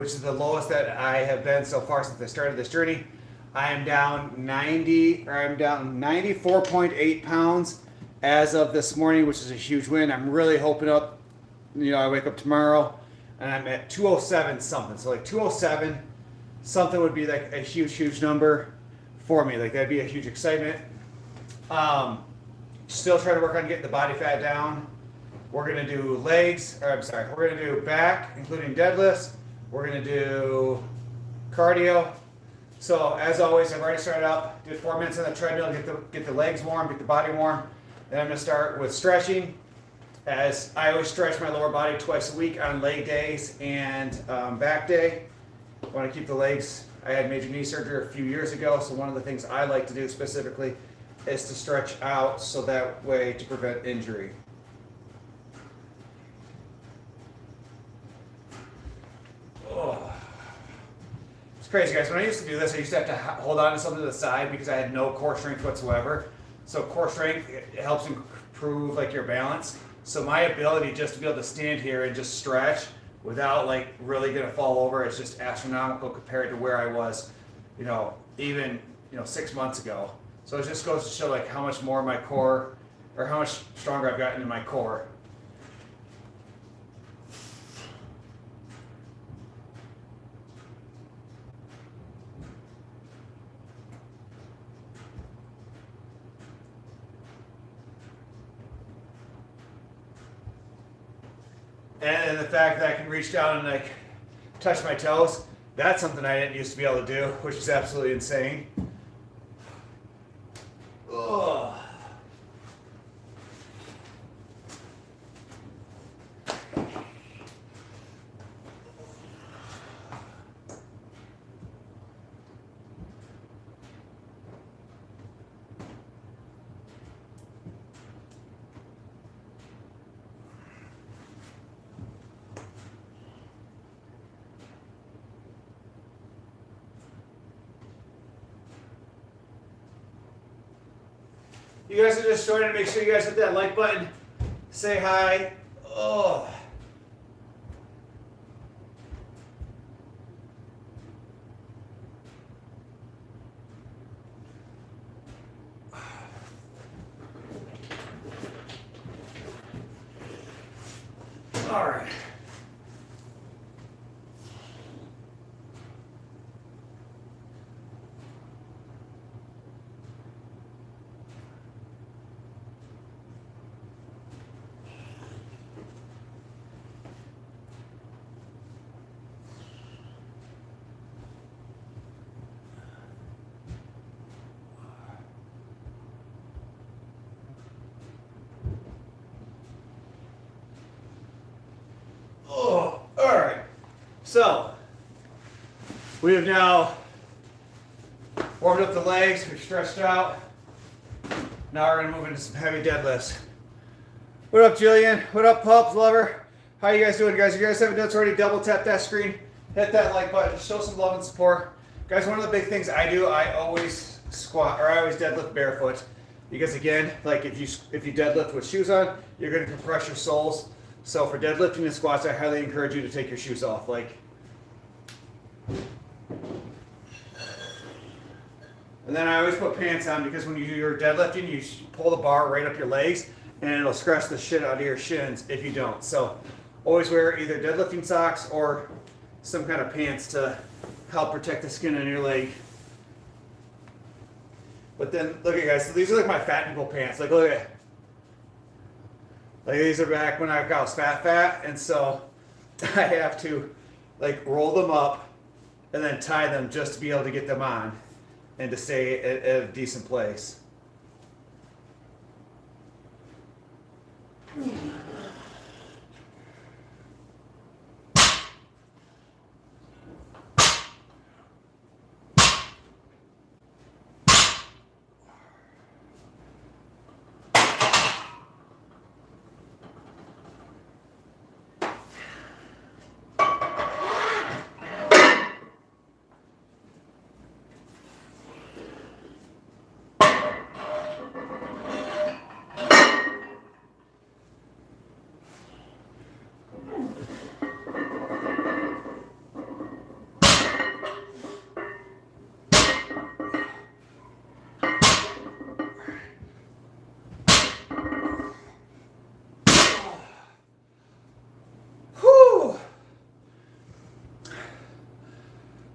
which is the lowest that I have been so far since I started this journey. I am down 94.8 pounds as of this morning, which is a huge win. I'm really hoping up, I wake up tomorrow and I'm at 207 something. So like 207 something would be like a huge number for me. Like that'd be a huge excitement. Still trying to work on getting the body fat down. We're gonna do legs, we're gonna do back, including deadlifts. We're gonna do cardio. So as always, I've already started up, did 4 minutes on the treadmill, get the legs warm, get the body warm. Then I'm gonna start with stretching. As I always stretch my lower body twice a week on leg days and back day. I wanna keep the legs. I had major knee surgery a few years ago, so one of the things I like to do specifically is to stretch out so that way to prevent injury. Oh. It's crazy, guys. When I used to do this, I used to have to hold on to something to the side because I had no core strength whatsoever. So core strength, it helps improve like your balance. So my ability just to be able to stand here and just stretch without like really gonna fall over is just astronomical compared to where I was, even 6 months ago. So it just goes to show like how much more my core, or how much stronger I've gotten in my core. And the fact that I can reach down and like touch my toes, that's something I didn't used to be able to do, which is absolutely insane. Ugh. You guys are just joining to make sure you guys hit that like button. Say hi. Oh. All right. So, we have now warmed up the legs, we've stretched out. Now we're gonna move into some heavy deadlifts. What up, Jillian? What up, Pups, Lover? How you guys doing, guys? If you guys haven't done this already, double tap that screen, hit that like button, show some love and support. Guys, one of the big things I do, I always deadlift barefoot. Because again, like if you deadlift with shoes on, you're gonna compress your soles. So for deadlifting and squats, I highly encourage you to take your shoes off. And then I always put pants on because when you're deadlifting, you pull the bar right up your legs and it'll scratch the shit out of your shins if you don't. So always wear either deadlifting socks or some kind of pants to help protect the skin on your leg. But then, look at guys, so these are like my fat people pants. Like look at, like these are back when I was fat, and so I have to like roll them up and then tie them just to be able to get them on and to stay at a decent place.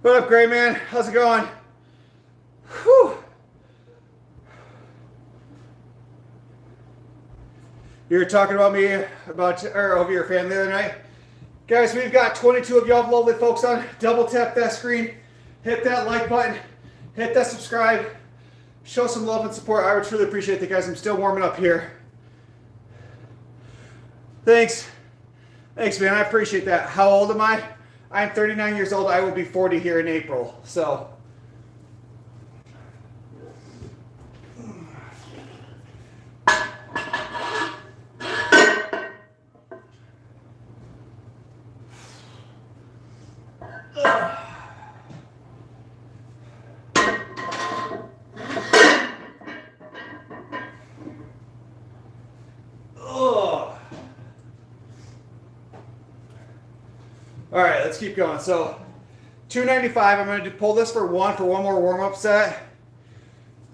What up, Gray Man? How's it going? Whew. You were talking about me or over your family the other night. Guys, we've got 22 of y'all lovely folks on. Double tap that screen, hit that like button, hit that subscribe, show some love and support. I would truly appreciate it, guys. I'm still warming up here. Thanks. Thanks, man. I appreciate that. How old am I? I'm 39 years old. I will be 40 here in April. So, all right, let's keep going. So 295, I'm going to pull this for one more warm-up set.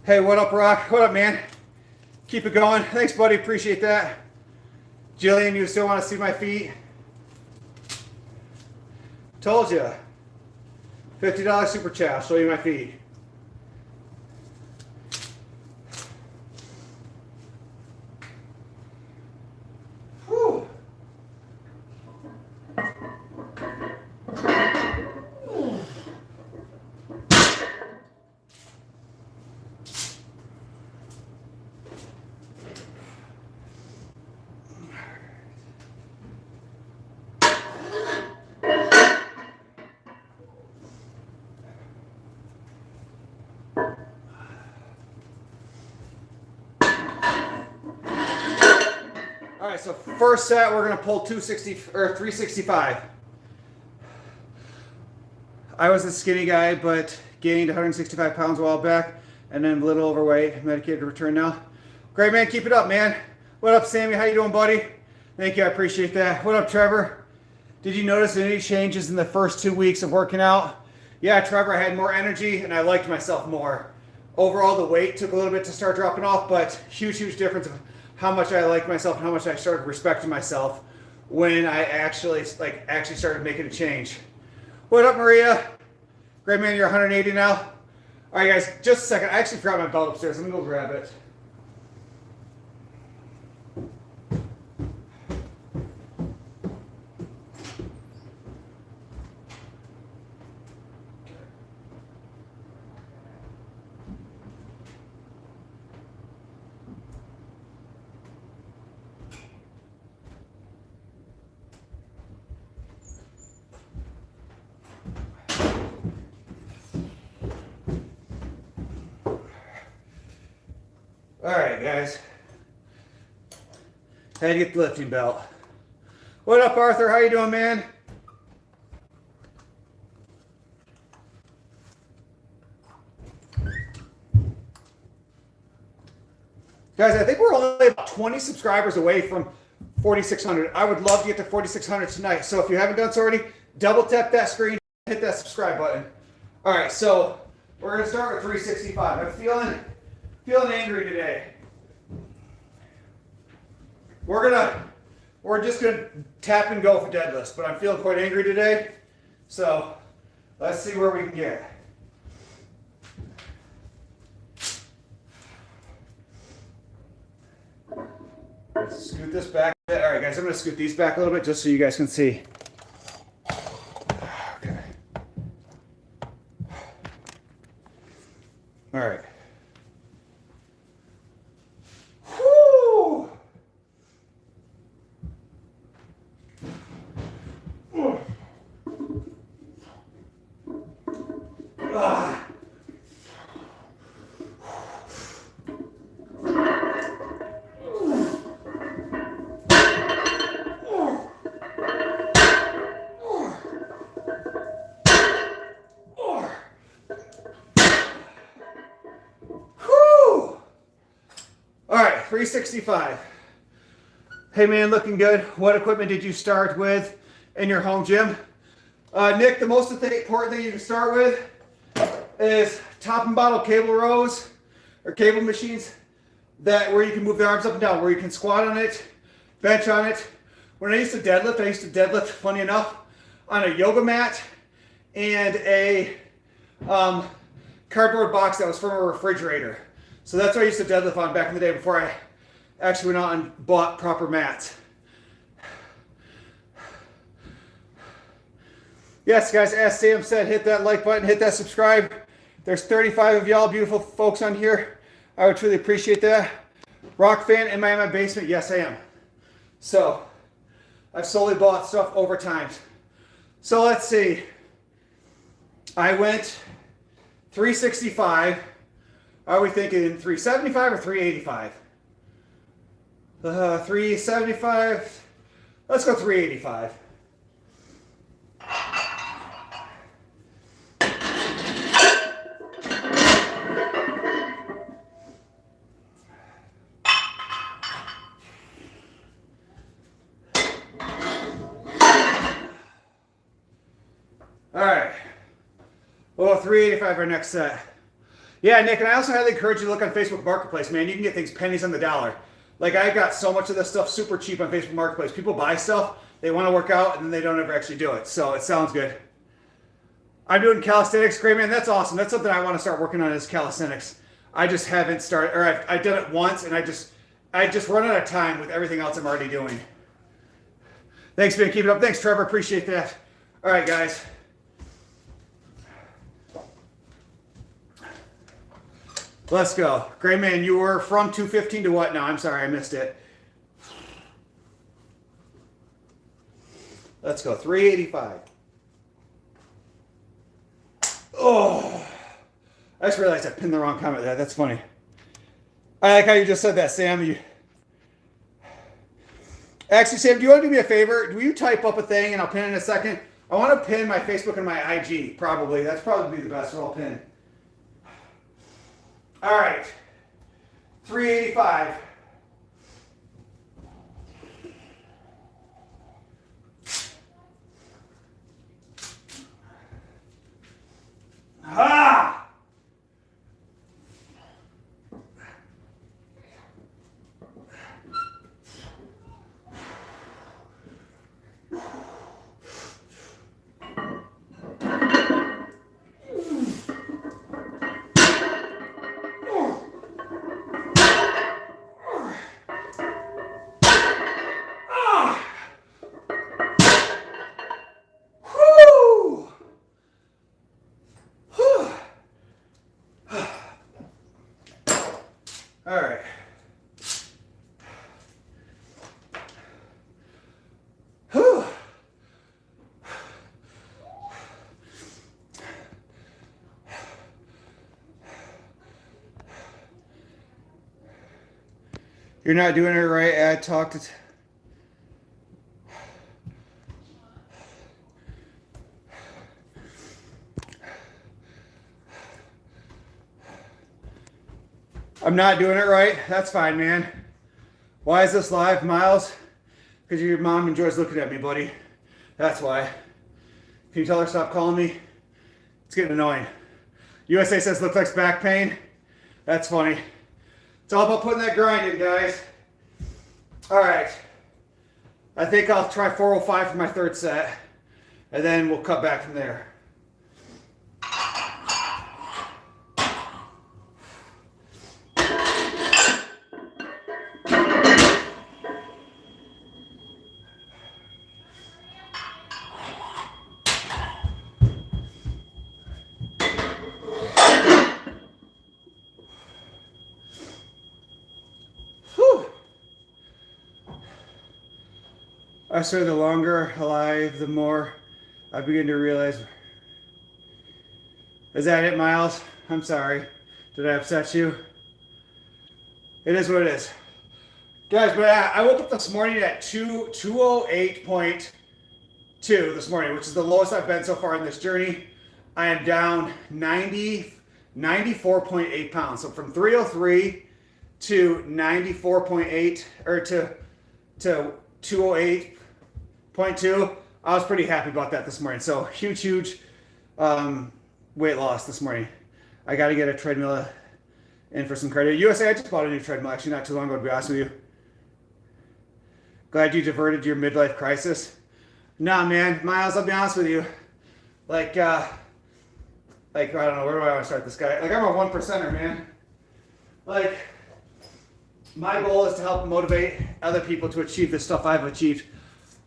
Hey, what up, Rock? What up, man? Keep it going. Thanks, buddy. Appreciate that. Jillian, you still want to see my feet? Told you. $50 super chat. I'll show you my feet. Whew. All right, so first set, we're gonna pull 260 or 365. I was a skinny guy, but gained 165 pounds a while back, and then a little overweight, medicated to return now. Great, man, keep it up, man. What up, Sammy? How you doing, buddy? Thank you, I appreciate that. What up, Trevor? Did you notice any changes in the first 2 weeks of working out? Yeah, Trevor, I had more energy, and I liked myself more. Overall, the weight took a little bit to start dropping off, but huge difference of how much I liked myself and how much I started respecting myself when I actually started making a change. What up, Maria? Great, man, you're 180 now. All right, guys, just a second. I actually forgot my belt upstairs. Let me go grab it. All right, guys. Had to get the lifting belt. What up, Arthur? How you doing, man? Guys, I think we're only about 20 subscribers away from 4,600. I would love to get to 4,600 tonight. So if you haven't done so already, double tap that screen, hit that subscribe button. All right, so we're gonna start with 365. I'm feeling angry today. We're just gonna tap and go for deadlifts, but I'm feeling quite angry today. So let's see where we can get. Let's scoot this back a bit. All right, guys, I'm gonna scoot these back a little bit just so you guys can see. Okay. All right. Whoo! Ah. All right, 365. Hey man, looking good. What equipment did you start with in your home gym? Nick, the most important thing you can start with is top and bottle cable rows or cable machines where you can move the arms up and down, where you can squat on it, bench on it. When I used to deadlift, funny enough, on a yoga mat and a cardboard box that was from a refrigerator. So that's what I used to deadlift on back in the day before I actually went out and bought proper mats. Yes, guys, as Sam said, hit that like button, hit that subscribe. There's 35 of y'all beautiful folks on here. I would truly appreciate that. Rock fan, am I in my basement? Yes, I am. So, I've slowly bought stuff over time. So let's see. I went 365. Are we thinking 375 or 385? 375. Let's go 385. All right. Well, 385 our next set. Yeah, Nick, and I also highly encourage you to look on Facebook Marketplace, man. You can get things pennies on the dollar. Like, I got so much of this stuff super cheap on Facebook Marketplace. People buy stuff, they want to work out, and then they don't ever actually do it. So it sounds good. I'm doing calisthenics. Great, man. That's awesome. That's something I want to start working on is calisthenics. I just haven't started, or I've done it once, and I just run out of time with everything else I'm already doing. Thanks, man. Keep it up. Thanks, Trevor. Appreciate that. All right, guys. Let's go. Great, man. You were from 215 to what now? I'm sorry, I missed it. Let's go. 385. Oh, I just realized I pinned the wrong comment there. That's funny. I like how you just said that, Sam. Actually, Sam, do you want to do me a favor? Do you type up a thing and I'll pin it in a second? I want to pin my Facebook and my IG, probably. That's probably the best. I'll pin. All right, 385. Ha! All right. Whew. You're not doing it right. I talked to... I'm not doing it right. That's fine, man. Why is this live, Miles? Because your mom enjoys looking at me, buddy. That's why. Can you tell her to stop calling me? It's getting annoying. USA says looks like back pain. That's funny. It's all about putting that grind in, guys. All right. I think I'll try 405 for my third set, and then we'll cut back from there. I swear the longer alive, the more I begin to realize. Is that it, Miles? I'm sorry. Did I upset you? It is what it is. Guys, but I woke up this morning at 208.2 this morning, which is the lowest I've been so far in this journey. I am down 94.8 pounds. So from 303 to 94.8, or to 208.2. I was pretty happy about that this morning. So huge weight loss this morning. I got to get a treadmill in for some cardio. USA, I just bought a new treadmill actually not too long ago, to be honest with you. Glad you diverted your midlife crisis. Nah, man, Miles, I'll be honest with you. Like, I don't know, where do I want to start this guy? Like, I'm a 1%er, man. Like, my goal is to help motivate other people to achieve the stuff I've achieved.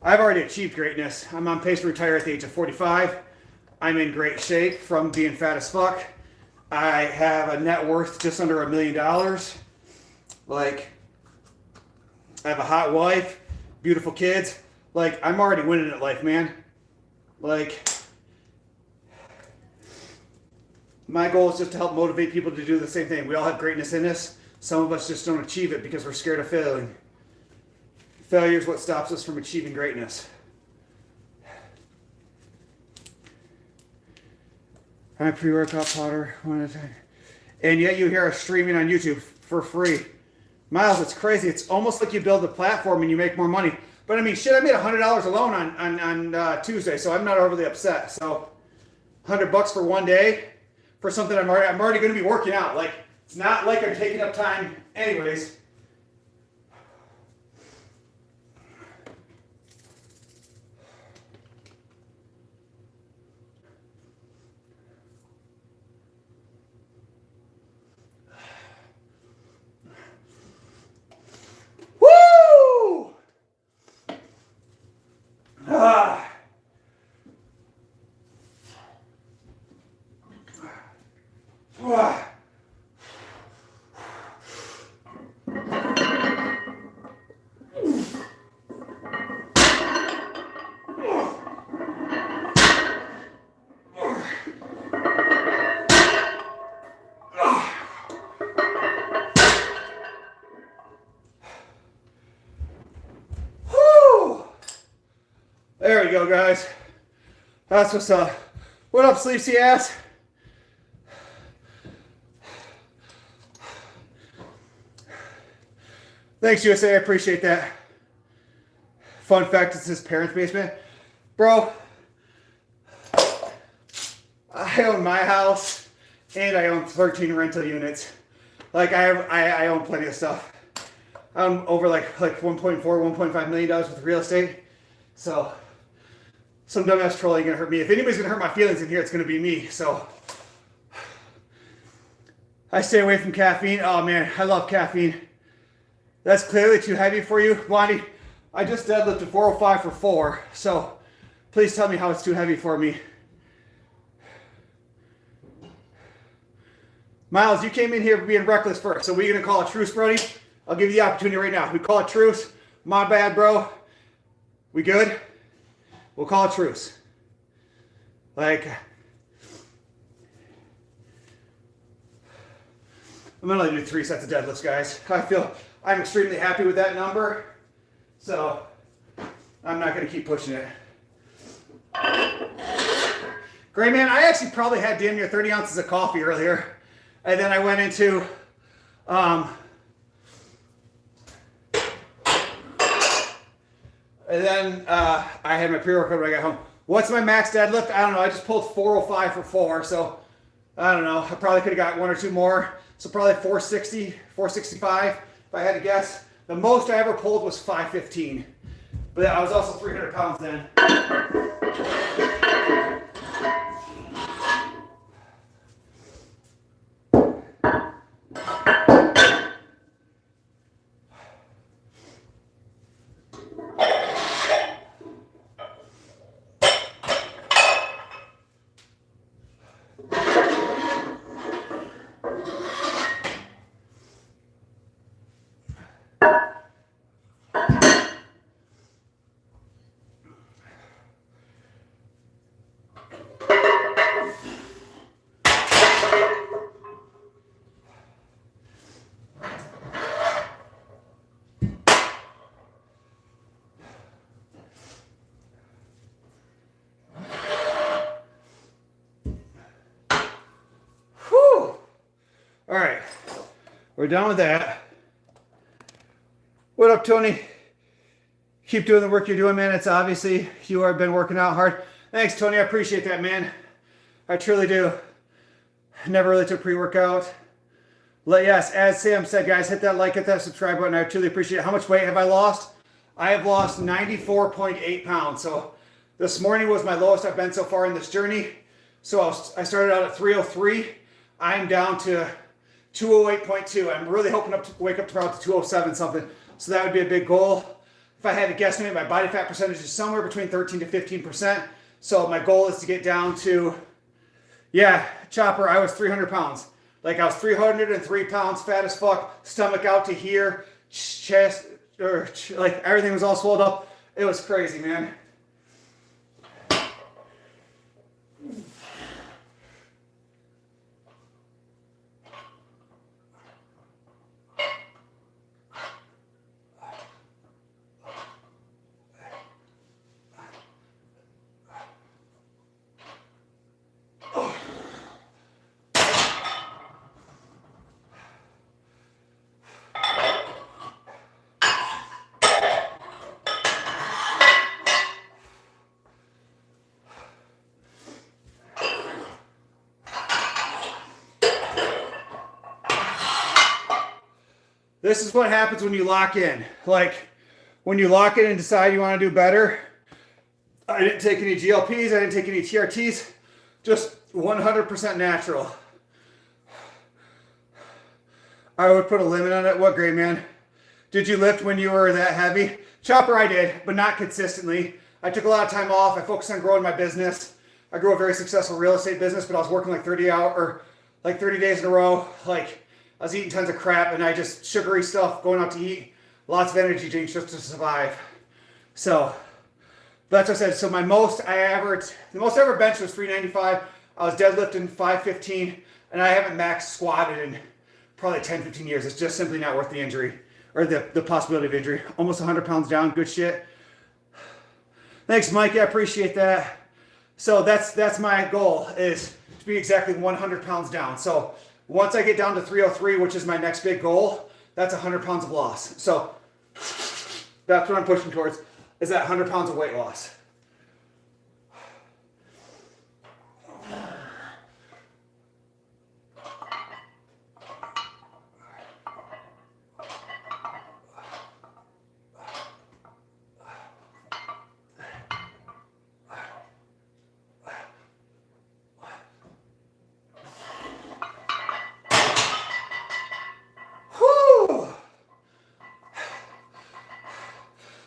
I've already achieved greatness. I'm on pace to retire at the age of 45. I'm in great shape from being fat as fuck. I have a net worth just under $1 million. Like, I have a hot wife, beautiful kids. Like, I'm already winning at life, man. Like, my goal is just to help motivate people to do the same thing. We all have greatness in us. Some of us just don't achieve it because we're scared of failing. Failure is what stops us from achieving greatness. I'm a pre-workout powder one at a time. And yet you hear us streaming on YouTube for free. Miles, it's crazy. It's almost like you build a platform and you make more money. But I mean, shit, I made $100 alone on Tuesday, so I'm not overly upset. So $100 for one day for something I'm already going to be working out. Like, it's not like I'm taking up time anyways. Woo! Ah. Ah. There we go, guys. That's what's up. What up, sleepy ass? Thanks, USA. I appreciate that. Fun fact, it's his parents' basement. Bro, I own my house and I own 13 rental units. Like, I own plenty of stuff. I own over like $1.4, $1.5 million with real estate. So some dumbass troll ain't gonna hurt me. If anybody's gonna hurt my feelings in here, it's gonna be me. So I stay away from caffeine. Oh man, I love caffeine. That's clearly too heavy for you, Blondie. I just deadlifted 405 for 4. So please tell me how it's too heavy for me. Miles, you came in here being reckless first. So we're gonna call a truce, Brody? I'll give you the opportunity right now. We call a truce. My bad, bro. We good? We'll call a truce. Like, I'm gonna only do 3 sets of deadlifts, guys. I'm extremely happy with that number. So I'm not gonna keep pushing it. Great, man. I actually probably had damn near 30 ounces of coffee earlier. And then I went into, and then I had my pre-workout when I got home. What's my max deadlift? I don't know. I just pulled 405 for 4. So I don't know. I probably could have got 1 or 2 more. So probably 460, 465 if I had to guess. The most I ever pulled was 515. But I was also 300 pounds then. All right, we're done with that. What up, Tony? Keep doing the work you're doing, man. It's obviously you have been working out hard. Thanks, Tony. I appreciate that, man. I truly do. Never really took pre-workout. Yes, as Sam said, guys, hit that like, hit that subscribe button. I truly appreciate it. How much weight have I lost? I have lost 94.8 pounds. So This morning was my lowest I've been so far in this journey. So I started out at 303. I'm down to 208.2. I'm really hoping to wake up tomorrow to 207 something. So that would be a big goal. If I had to guesstimate, my body fat percentage is somewhere between 13 to 15%. So my goal is to get down to, yeah, Chopper, I was 300 pounds. Like I was 303 pounds, fat as fuck, stomach out to here, chest, like everything was all swelled up. It was crazy, man. This is what happens when you lock in. Like, when you lock in and decide you want to do better, I didn't take any GLPs, I didn't take any TRTs, just 100% natural. I would put a limit on it. What grade, man? Did you lift when you were that heavy? Chopper, I did, but not consistently. I took a lot of time off. I focused on growing my business. I grew a very successful real estate business, but I was working like 30 days in a row. Like, I was eating tons of crap and I just sugary stuff, going out to eat, lots of energy drinks just to survive. So that's what I said. So the most I ever benched was 395. I was deadlifting 515 and I haven't max squatted in probably 10, 15 years. It's just simply not worth the injury or the possibility of injury. Almost 100 pounds down. Good shit. Thanks, Mike. I appreciate that. So that's my goal, is to be exactly 100 pounds down. So once I get down to 303, which is my next big goal, that's 100 pounds of loss. So that's what I'm pushing towards, is that 100 pounds of weight loss.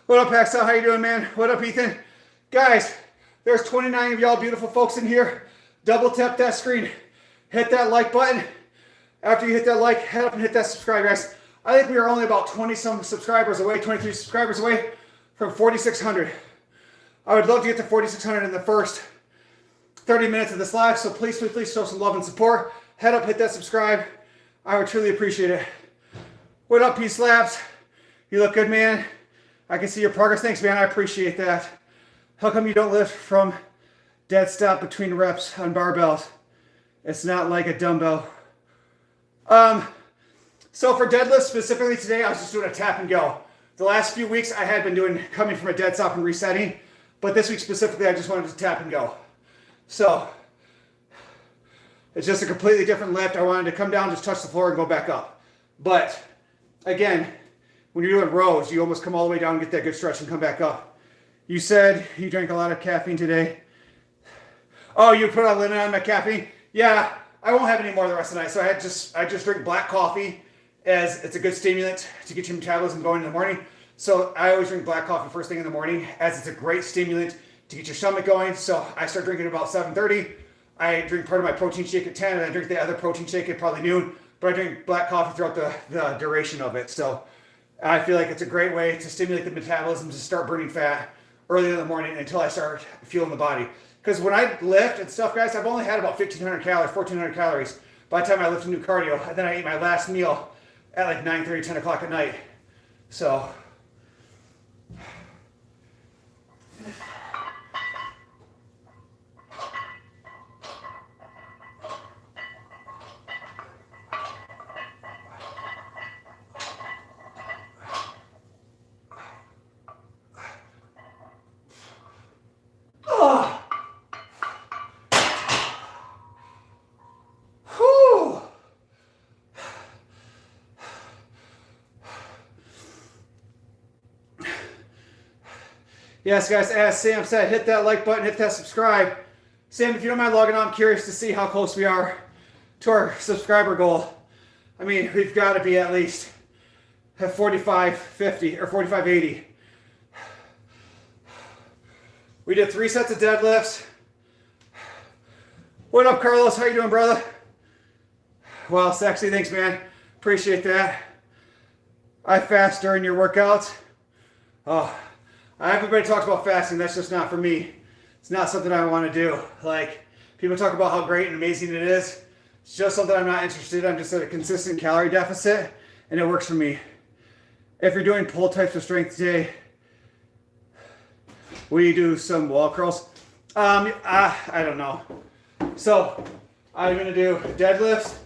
What up, Paxel? How you doing, man? What up, Ethan? Guys, there's 29 of y'all beautiful folks in here. Double tap that screen. Hit that like button. After you hit that like, head up and hit that subscribe, guys. I think we are only about 20-some subscribers away, 23 subscribers away from 4,600. I would love to get to 4,600 in the first 30 minutes of this live, so please, please, please show some love and support. Head up, hit that subscribe. I would truly appreciate it. What up, Peace Labs? You look good, man. I can see your progress. Thanks, man. I appreciate that. How come you don't lift from dead stop between reps on barbells? It's not like a dumbbell. So for deadlift specifically today, I was just doing a tap and go. The last few weeks I had been coming from a dead stop and resetting, but this week specifically I just wanted to tap and go. So it's just a completely different lift. I wanted to come down, just touch the floor and go back up. But again, when you're doing rows, you almost come all the way down and get that good stretch and come back up. You said you drank a lot of caffeine today. Oh, you put a limit on my caffeine? Yeah, I won't have any more the rest of the night. So I just drink black coffee, as it's a good stimulant to get your metabolism going in the morning. So I always drink black coffee first thing in the morning, as it's a great stimulant to get your stomach going. So I start drinking at about 7:30. I drink part of my protein shake at 10, and I drink the other protein shake at probably noon. But I drink black coffee throughout the duration of it. So I feel like it's a great way to stimulate the metabolism to start burning fat early in the morning until I start fueling the body. Because when I lift and stuff, guys, I've only had about 1,500 calories, 1,400 calories by the time I lift and do cardio. And then I eat my last meal at like 9:30, 10 o'clock at night. So Yes, guys, as Sam said, hit that like button, hit that subscribe. Sam, if you don't mind logging on, I'm curious to see how close we are to our subscriber goal. I mean, we've got to be at least at 4550 or 4580. We did 3 sets of deadlifts. What up, Carlos? How you doing, brother? Well, sexy, thanks, man. Appreciate that. I fast during your workouts. Oh, everybody talks about fasting. That's just not for me. It's not something I want to do. Like, people talk about how great and amazing it is. It's just something I'm not interested in. I'm just at a consistent calorie deficit, and it works for me. If you're doing pull types of strength today, we do some wall curls. I don't know. So, I'm going to do deadlifts.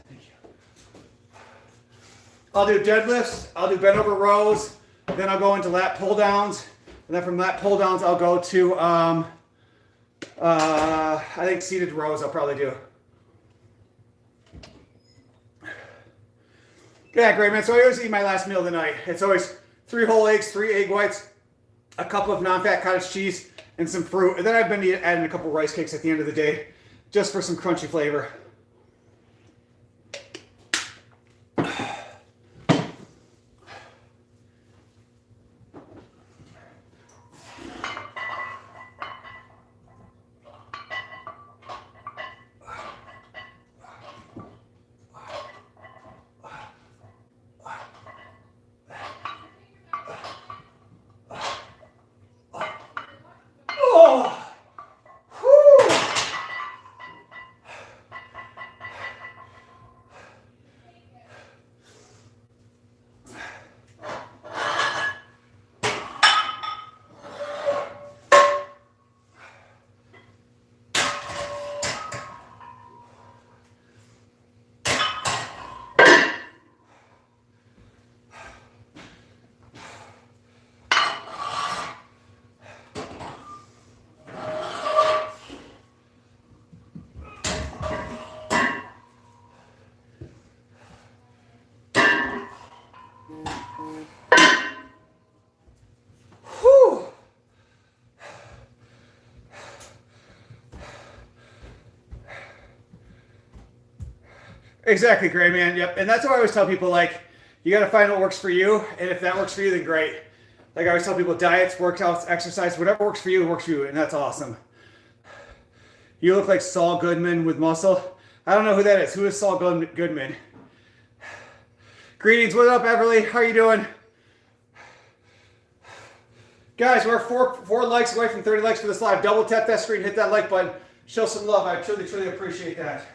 I'll do deadlifts, I'll do bent over rows, then I'll go into lat pull downs, and then from lat pull downs I'll go to, I think seated rows I'll probably do. Yeah, great, man. So I always eat my last meal of the night. It's always 3 whole eggs, 3 egg whites, a cup of non-fat cottage cheese, and some fruit. And then I've been adding a couple rice cakes at the end of the day, just for some crunchy flavor. Exactly, Gray Man. Yep. And that's what I always tell people, like, you got to find what works for you. And if that works for you, then great. Like I always tell people, diets, workouts, exercise, whatever works for you, works for you. And that's awesome. You look like Saul Goodman with muscle. I don't know who that is. Who is Saul Goodman? Greetings. What up, Everly? How are you doing? Guys, we're 4 likes away from 30 likes for this live. Double tap that screen, hit that like button. Show some love. I truly, truly appreciate that.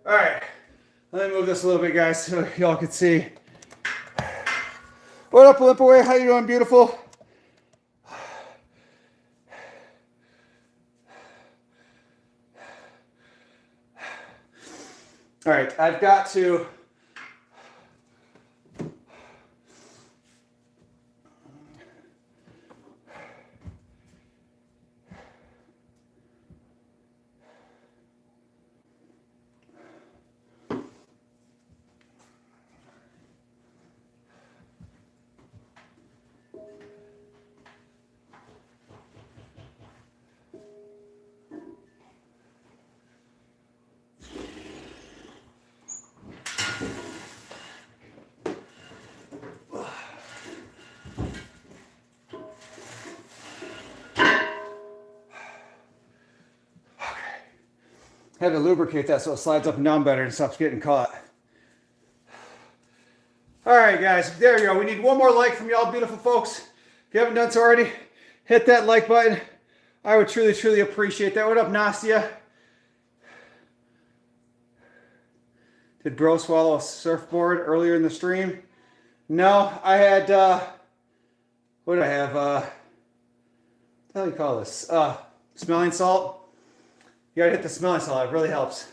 All right, let me move this a little bit, guys, so y'all can see. What up, Olympaway? How you doing, beautiful? All right, I've got to Had to lubricate that so it slides up and down better and stops getting caught. All right, guys, there you go. We need one more like from y'all beautiful folks. If you haven't done so already, hit that like button. I would truly, truly appreciate that. What up, Nastia? Did bro swallow a surfboard earlier in the stream? No, I had, what do I have? What do you call this? Smelling salt. You gotta hit the smelling salt, it really helps.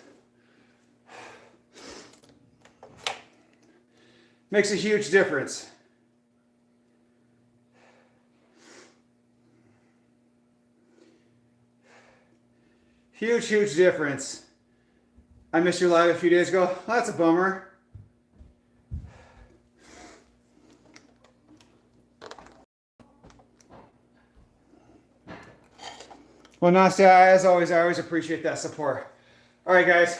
Makes a huge difference. Huge, huge difference. I missed your live a few days ago. That's a bummer. Well, Nastia, as always, I always appreciate that support. All right, guys.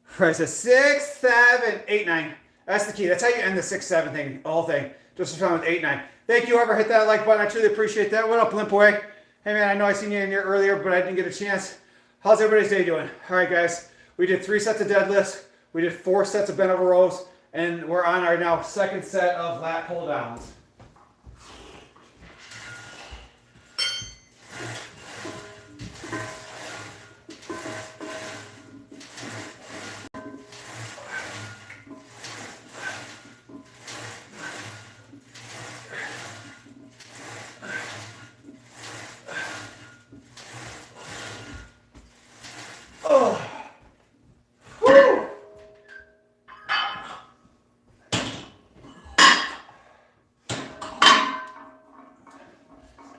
Press a 6, 7, 8, 9. That's the key. That's how you end the 6, 7 thing, the whole thing. Just for fun with 8, 9. Thank you, whoever hit that like button. I truly appreciate that. What up, Limp Away? Hey, man, I know I seen you in here earlier, but I didn't get a chance. How's everybody's day doing? All right, guys. We did 3 sets of deadlifts. We did 4 sets of bent over rows. And we're on our now second set of lat pull downs.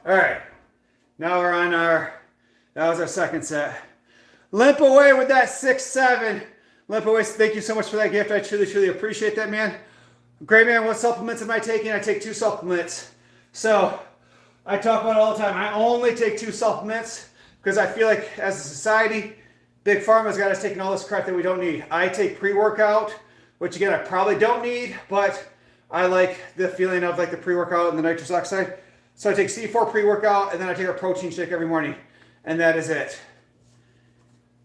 All right, now we're on that was our second set. Limp Away with that 6, 7. Limp Away, thank you so much for that gift. I truly, truly appreciate that, man. Great, man. What supplements am I taking? I take 2 supplements. So I talk about it all the time. I only take 2 supplements because I feel like as a society, Big Pharma's got us taking all this crap that we don't need. I take pre-workout, which again, I probably don't need, but I like the feeling of like the pre-workout and the nitrous oxide. So I take C4 pre-workout, and then I take a protein shake every morning. And that is it.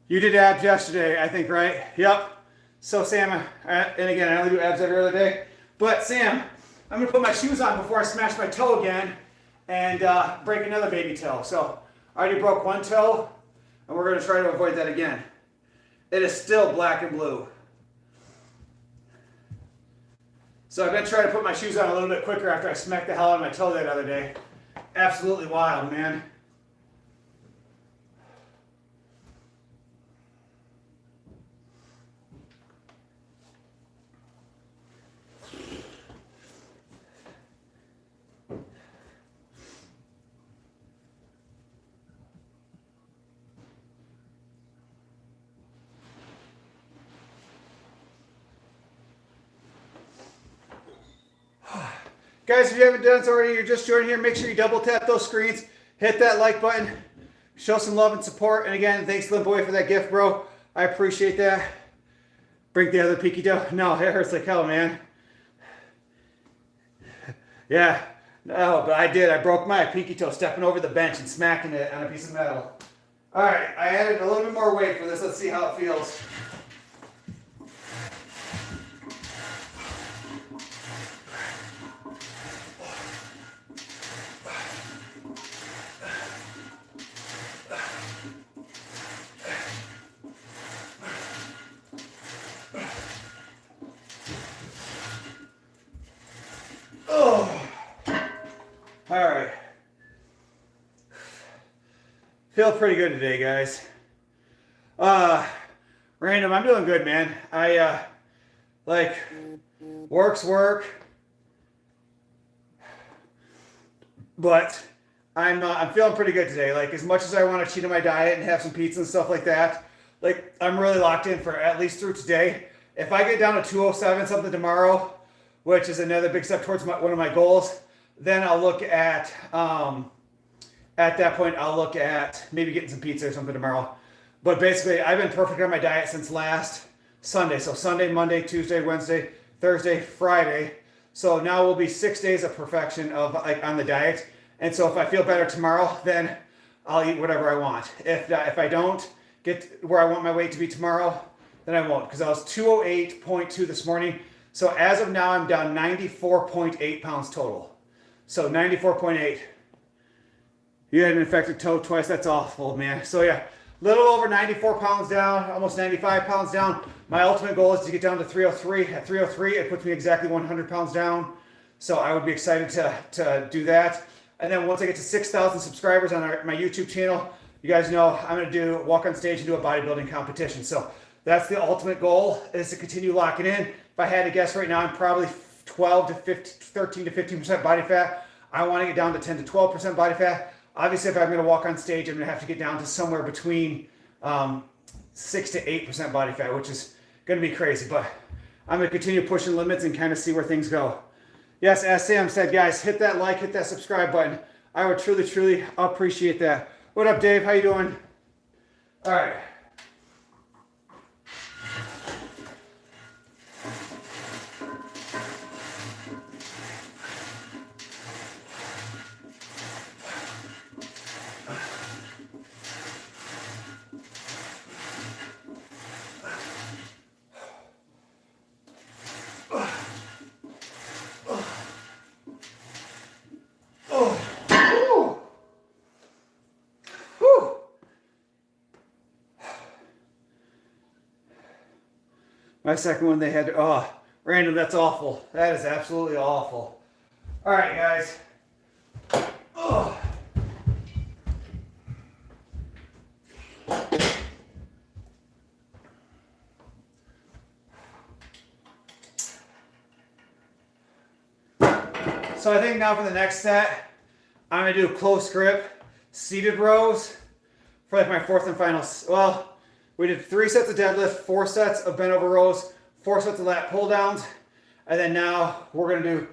You did abs yesterday, I think, right? Yep. So Sam, and again, I only do abs every other day. But Sam, I'm going to put my shoes on before I smash my toe again and break another baby toe. So I already broke 1 toe, and we're going to try to avoid that again. It is still black and blue. So I've been trying to put my shoes on a little bit quicker after I smacked the hell out of my toe that other day. Absolutely wild, man. Guys, if you haven't done so already, you're just joining here, make sure you double tap those screens, hit that like button, show some love and support. And again, thanks Limp Boy for that gift, bro. I appreciate that. Break the other peaky toe. No, it hurts like hell, man. Yeah, no, but I did. I broke my peaky toe stepping over the bench and smacking it on a piece of metal. All right, I added a little bit more weight for this. Let's see how it feels. All right. Feel pretty good today, guys. Random, I'm doing good, man. I, like, work's work. But I'm feeling pretty good today. Like, as much as I want to cheat on my diet and have some pizza and stuff like that, like, I'm really locked in for at least through today. If I get down to 207 something tomorrow, which is another big step towards one of my goals, then I'll look at that point, I'll look at maybe getting some pizza or something tomorrow. But basically, I've been perfect on my diet since last Sunday. So Sunday, Monday, Tuesday, Wednesday, Thursday, Friday. So now will be 6 days of perfection of like on the diet. And so if I feel better tomorrow, then I'll eat whatever I want. If I don't get where I want my weight to be tomorrow, then I won't, because I was 208.2 this morning. So as of now, I'm down 94.8 pounds total. So 94.8. You had an infected toe twice. That's awful, man. So yeah, little over 94 pounds down, almost 95 pounds down. My ultimate goal is to get down to 303. At 303, it puts me exactly 100 pounds down. So I would be excited to do that. And then once I get to 6,000 subscribers on my YouTube channel, you guys know I'm going to walk on stage and do a bodybuilding competition. So that's the ultimate goal, is to continue locking in. If I had to guess right now, I'm probably 12 to 15, 13 to 15% body fat. I want to get down to 10 to 12% body fat. Obviously, if I'm going to walk on stage, I'm going to have to get down to somewhere between 6 to 8% body fat, which is going to be crazy. But I'm going to continue pushing limits and kind of see where things go. Yes, as Sam said, guys, hit that like, hit that subscribe button. I would truly, truly appreciate that. What up, Dave? How you doing? All right. My second one, they had, oh, random, that's awful. That is absolutely awful. All right, guys. Oh. So I think now for the next set, I'm going to do close grip, seated rows for like my fourth and final. Well, we did 3 sets of deadlift, 4 sets of bent over rows, 4 sets of lat pull downs, and then now we're going to do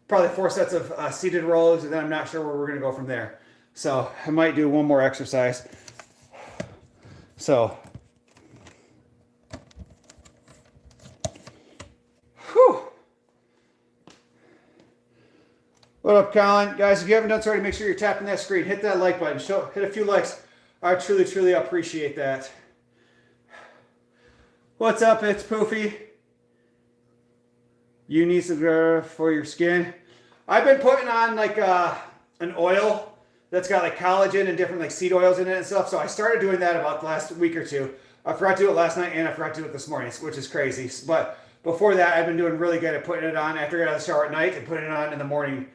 probably 4 sets of seated rows, and then I'm not sure where we're going to go from there. So I might do one more exercise. So, whew. What up, Colin? Guys, if you haven't done so already, make sure you're tapping that screen. Hit that like button. Hit a few likes. I truly, truly appreciate that. What's up? It's Poofy. You need some for your skin. I've been putting on like an oil that's got like collagen and different like seed oils in it and stuff. So I started doing that about the last week or two. I forgot to do it last night and I forgot to do it this morning, which is crazy. But before that, I've been doing really good at putting it on after I get out of the shower at night and putting it on in the morning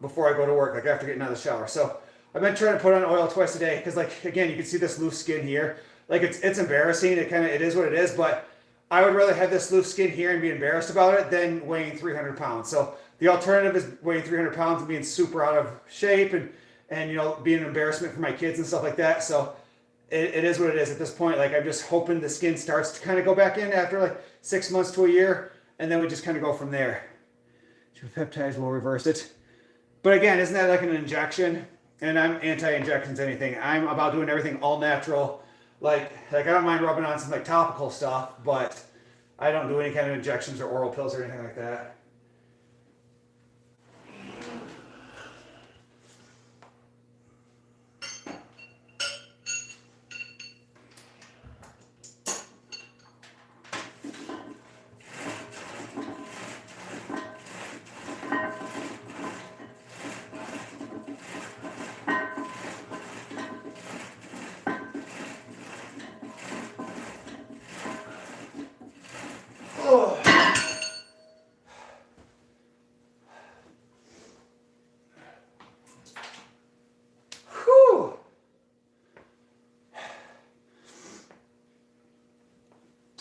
before I go to work, like after getting out of the shower. So I've been trying to put on oil twice a day because, like, again, you can see this loose skin here. Like, it's embarrassing. It is what it is, but I would rather have this loose skin here and be embarrassed about it than weighing 300 pounds. So the alternative is weighing 300 pounds and being super out of shape and you know, being an embarrassment for my kids and stuff like that. So it is what it is at this point. Like, I'm just hoping the skin starts to kind of go back in after like 6 months to a year, and then we just kind of go from there. Peptides will reverse it. But again, isn't that like an injection? And I'm anti-injections, anything. I'm about doing everything all natural. Like I don't mind rubbing on some like topical stuff, but I don't do any kind of injections or oral pills or anything like that.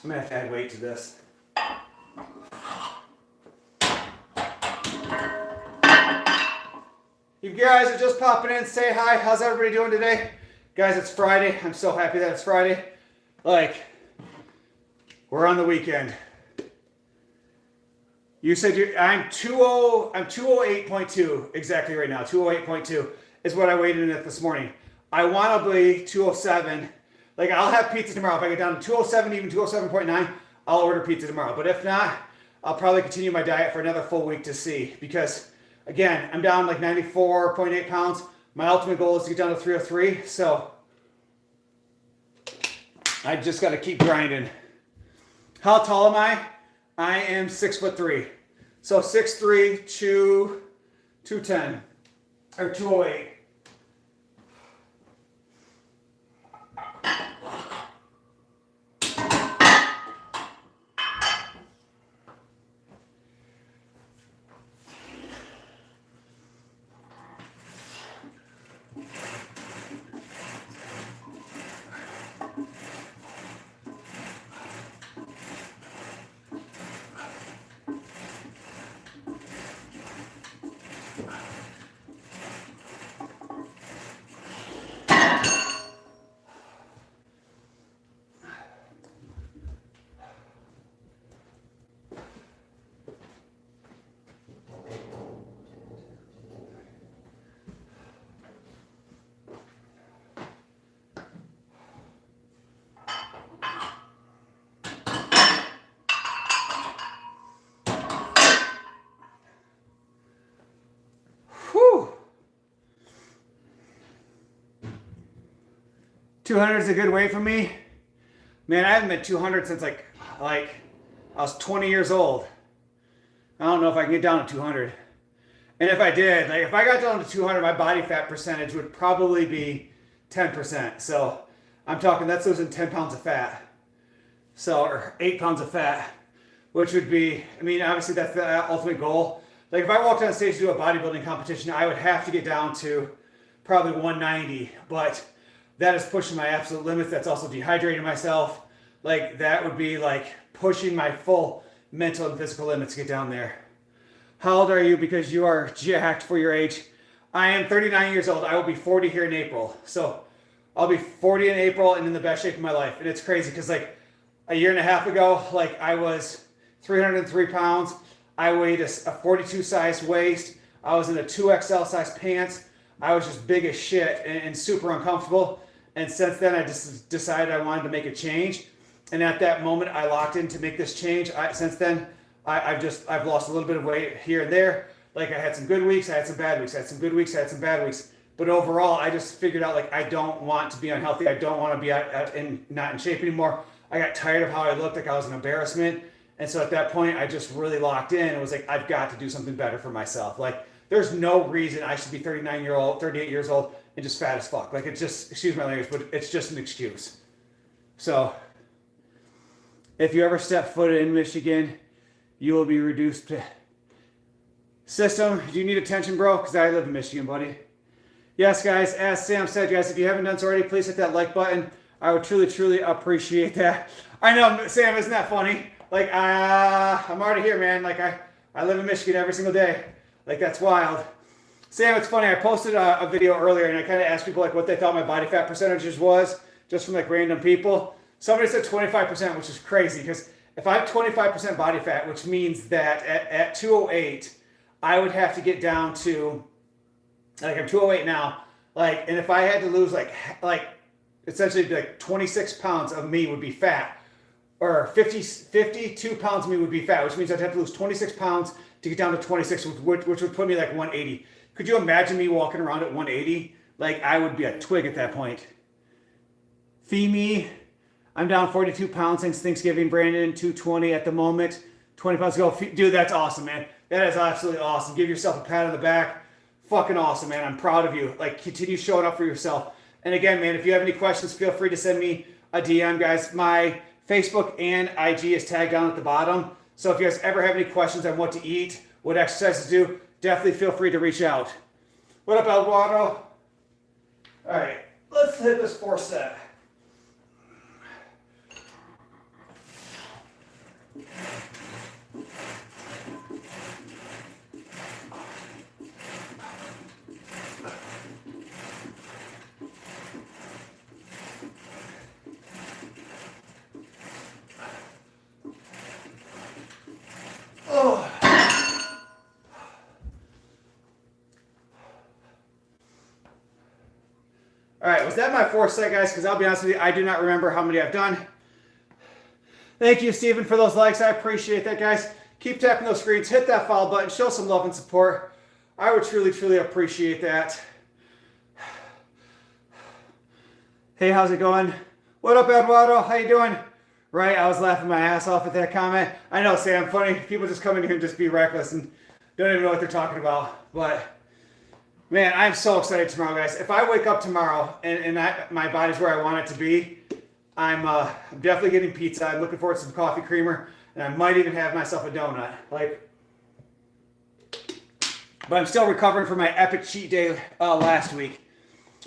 I'm gonna have to add weight to this. You guys are just popping in, say hi. How's everybody doing today? Guys, it's Friday. I'm so happy that it's Friday. Like, we're on the weekend. You said I'm 208.2 exactly right now. 208.2 is what I weighed in at this morning. I want to be 207. Like, I'll have pizza tomorrow. If I get down to 207, even 207.9, I'll order pizza tomorrow. But if not, I'll probably continue my diet for another full week to see. Because, again, I'm down like 94.8 pounds. My ultimate goal is to get down to 303, so I just got to keep grinding. How tall am I? I am 6'3". So 6'3", 210 or 208. Whew. 200 is a good weight for me. Man, I haven't been 200 since like I was 20 years old. I don't know if I can get down to 200. And if I did, like if I got down to 200, my body fat percentage would probably be 10%. So I'm talking, that's losing 10 pounds of fat. So, or 8 pounds of fat, which would be, I mean, obviously that's the ultimate goal. Like if I walked on stage to do a bodybuilding competition, I would have to get down to probably 190, but that is pushing my absolute limits. That's also dehydrating myself. Like that would be like pushing my full mental and physical limits to get down there. How old are you? Because you are jacked for your age. I am 39 years old. I will be 40 here in April. So I'll be 40 in April and in the best shape of my life. And it's crazy because like a year and a half ago, like I was 303 pounds. I weighed a 42 size waist. I was in a 2XL size pants. I was just big as shit and super uncomfortable. And since then, I just decided I wanted to make a change. And at that moment, I locked in to make this change. Since then, I've lost a little bit of weight here and there. Like I had some good weeks, I had some bad weeks, I had some good weeks, I had some bad weeks. But overall, I just figured out like I don't want to be unhealthy. I don't want to be not in shape anymore. I got tired of how I looked, like I was an embarrassment. And so at that point, I just really locked in and was like, I've got to do something better for myself. Like there's no reason I should be 38 years old and just fat as fuck. Like it's just, excuse my language, but it's just an excuse. So if you ever step foot in Michigan, you will be reduced to system. Do you need attention, bro? Because I live in Michigan, buddy. Yes, guys, as Sam said, guys, if you haven't done so already, please hit that like button. I would truly, truly appreciate that. I know, Sam, isn't that funny? Like, I'm already here, man. Like, I live in Michigan every single day. Like, that's wild. Sam, it's funny. I posted a video earlier, and I kind of asked people, like, what they thought my body fat percentages was, just from, like, random people. Somebody said 25%, which is crazy, because if I have 25% body fat, which means that at 208, I would have to get down to, like, I'm 208 now, like, and if I had to lose, like essentially, like, 26 pounds of me would be fat. Or 52 pounds of me would be fat, which means I'd have to lose 26 pounds to get down to 26, which would put me like 180. Could you imagine me walking around at 180? Like I would be a twig at that point. Femi, I'm down 42 pounds since Thanksgiving. Brandon, 220 at the moment. 20 pounds to go. Dude, that's awesome, man. That is absolutely awesome. Give yourself a pat on the back. Fucking awesome, man. I'm proud of you. Like, continue showing up for yourself. And again, man, if you have any questions, feel free to send me a DM, guys. My Facebook and IG is tagged down at the bottom. So if you guys ever have any questions on what to eat, what exercises to do, definitely feel free to reach out. What up, Eduardo? All right, let's hit this 4 set. All right, was that my 4th set, guys? Because I'll be honest with you, I do not remember how many I've done. Thank you, Steven, for those likes. I appreciate that, guys. Keep tapping those screens. Hit that follow button. Show some love and support. I would truly, truly appreciate that. Hey, how's it going? What up, Eduardo? How you doing? Right, I was laughing my ass off at that comment. I know, Sam, funny. People just come in here and just be reckless and don't even know what they're talking about. But, man, I'm so excited tomorrow, guys. If I wake up tomorrow and my body's where I want it to be, I'm definitely getting pizza. I'm looking forward to some coffee creamer, and I might even have myself a donut. But I'm still recovering from my epic cheat day last week.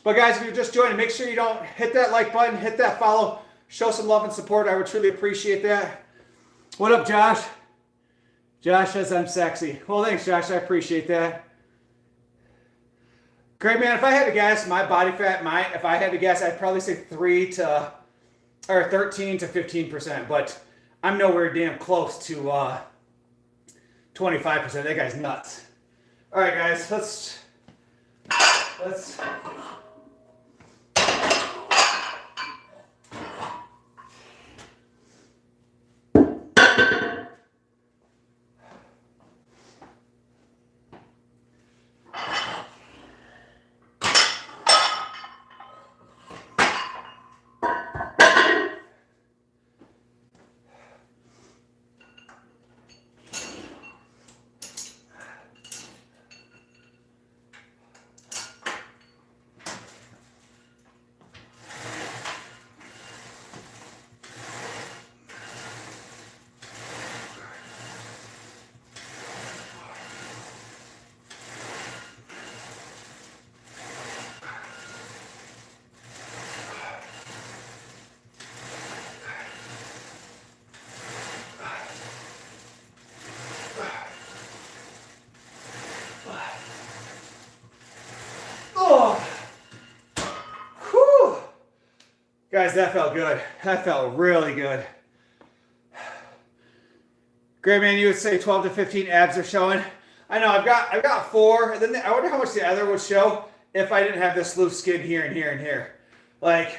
But guys, if you're just joining, make sure you don't hit that like button, hit that follow, show some love and support. I would truly appreciate that. What up, Josh? Josh says I'm sexy. Well, thanks, Josh. I appreciate that. Great, man. If I had to guess, my body fat, if I had to guess, I'd probably say 13 to 15%. But I'm nowhere damn close to 25%. That guy's nuts. All right, guys, let's. Guys, that felt good. That felt really good. Great, man. You would say 12 to 15 abs are showing. I know. I've got 4. And then I wonder how much the other would show if I didn't have this loose skin here and here and here. Like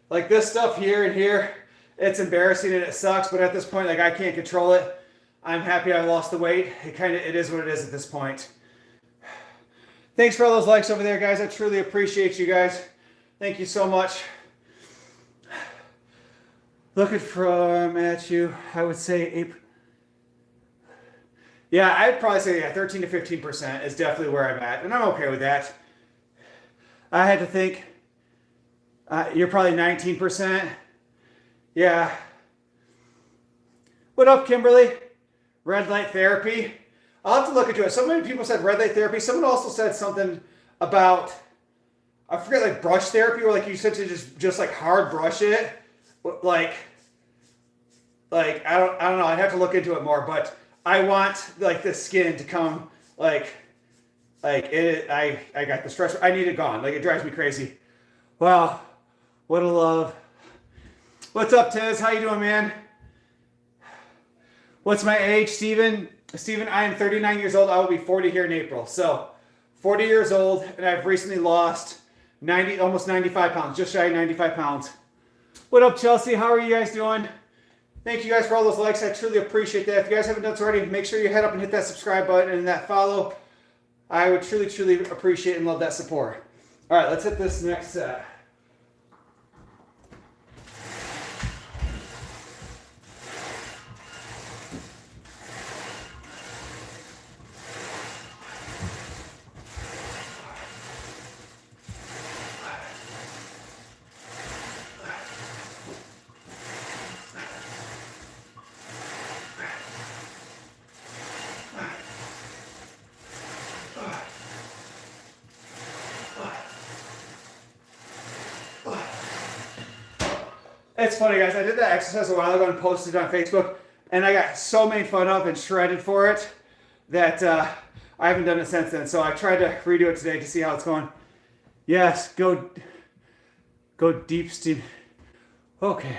this stuff here and here. It's embarrassing and it sucks. But at this point, I can't control it. I'm happy I lost the weight. It is what it is at this point. Thanks for all those likes over there, guys. I truly appreciate you guys. Thank you so much. Looking from at you, I would say 8. Yeah, I'd probably say 13 to 15% is definitely where I'm at, and I'm okay with that. I had to think. You're probably 19%. Yeah. What up, Kimberly? Red light therapy. I'll have to look into it. So many people said red light therapy. Someone also said something about, I forget, brush therapy, or you said to just hard brush it. I don't know. I'd have to look into it more, but I want the skin to come I got the stress. I need it gone. It drives me crazy. Wow, what a love. What's up, Tiz? How you doing, man? What's my age, Steven? Steven, I am 39 years old. I will be 40 here in April. So 40 years old, and I've recently lost almost 95 pounds, just shy of 95 pounds. What up, Chelsea? How are you guys doing? Thank you guys for all those likes. I truly appreciate that. If you guys haven't done so already, make sure you head up and hit that subscribe button and that follow. I would truly, truly appreciate and love that support. All right, let's hit this next set. It's funny, guys. I did that exercise a while ago and posted it on Facebook, and I got so made fun of and shredded for it that I haven't done it since then. So I tried to redo it today to see how it's going. Yes, go deep steam. Okay.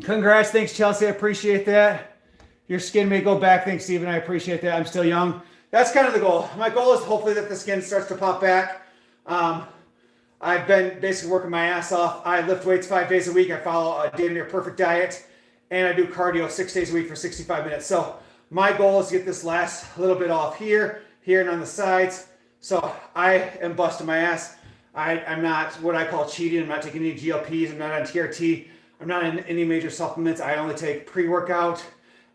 Congrats. Thanks, Chelsea. I appreciate that. Your skin may go back. Thanks, Steven. I appreciate that. I'm still young. That's kind of the goal. My goal is hopefully that the skin starts to pop back. I've been basically working my ass off. I lift weights 5 days a week. I follow a damn near perfect diet. And I do cardio 6 days a week for 65 minutes. So my goal is to get this last little bit off here, and on the sides. So I am busting my ass. I'm not what I call cheating. I'm not taking any GLPs. I'm not on TRT. I'm not in any major supplements. I only take pre-workout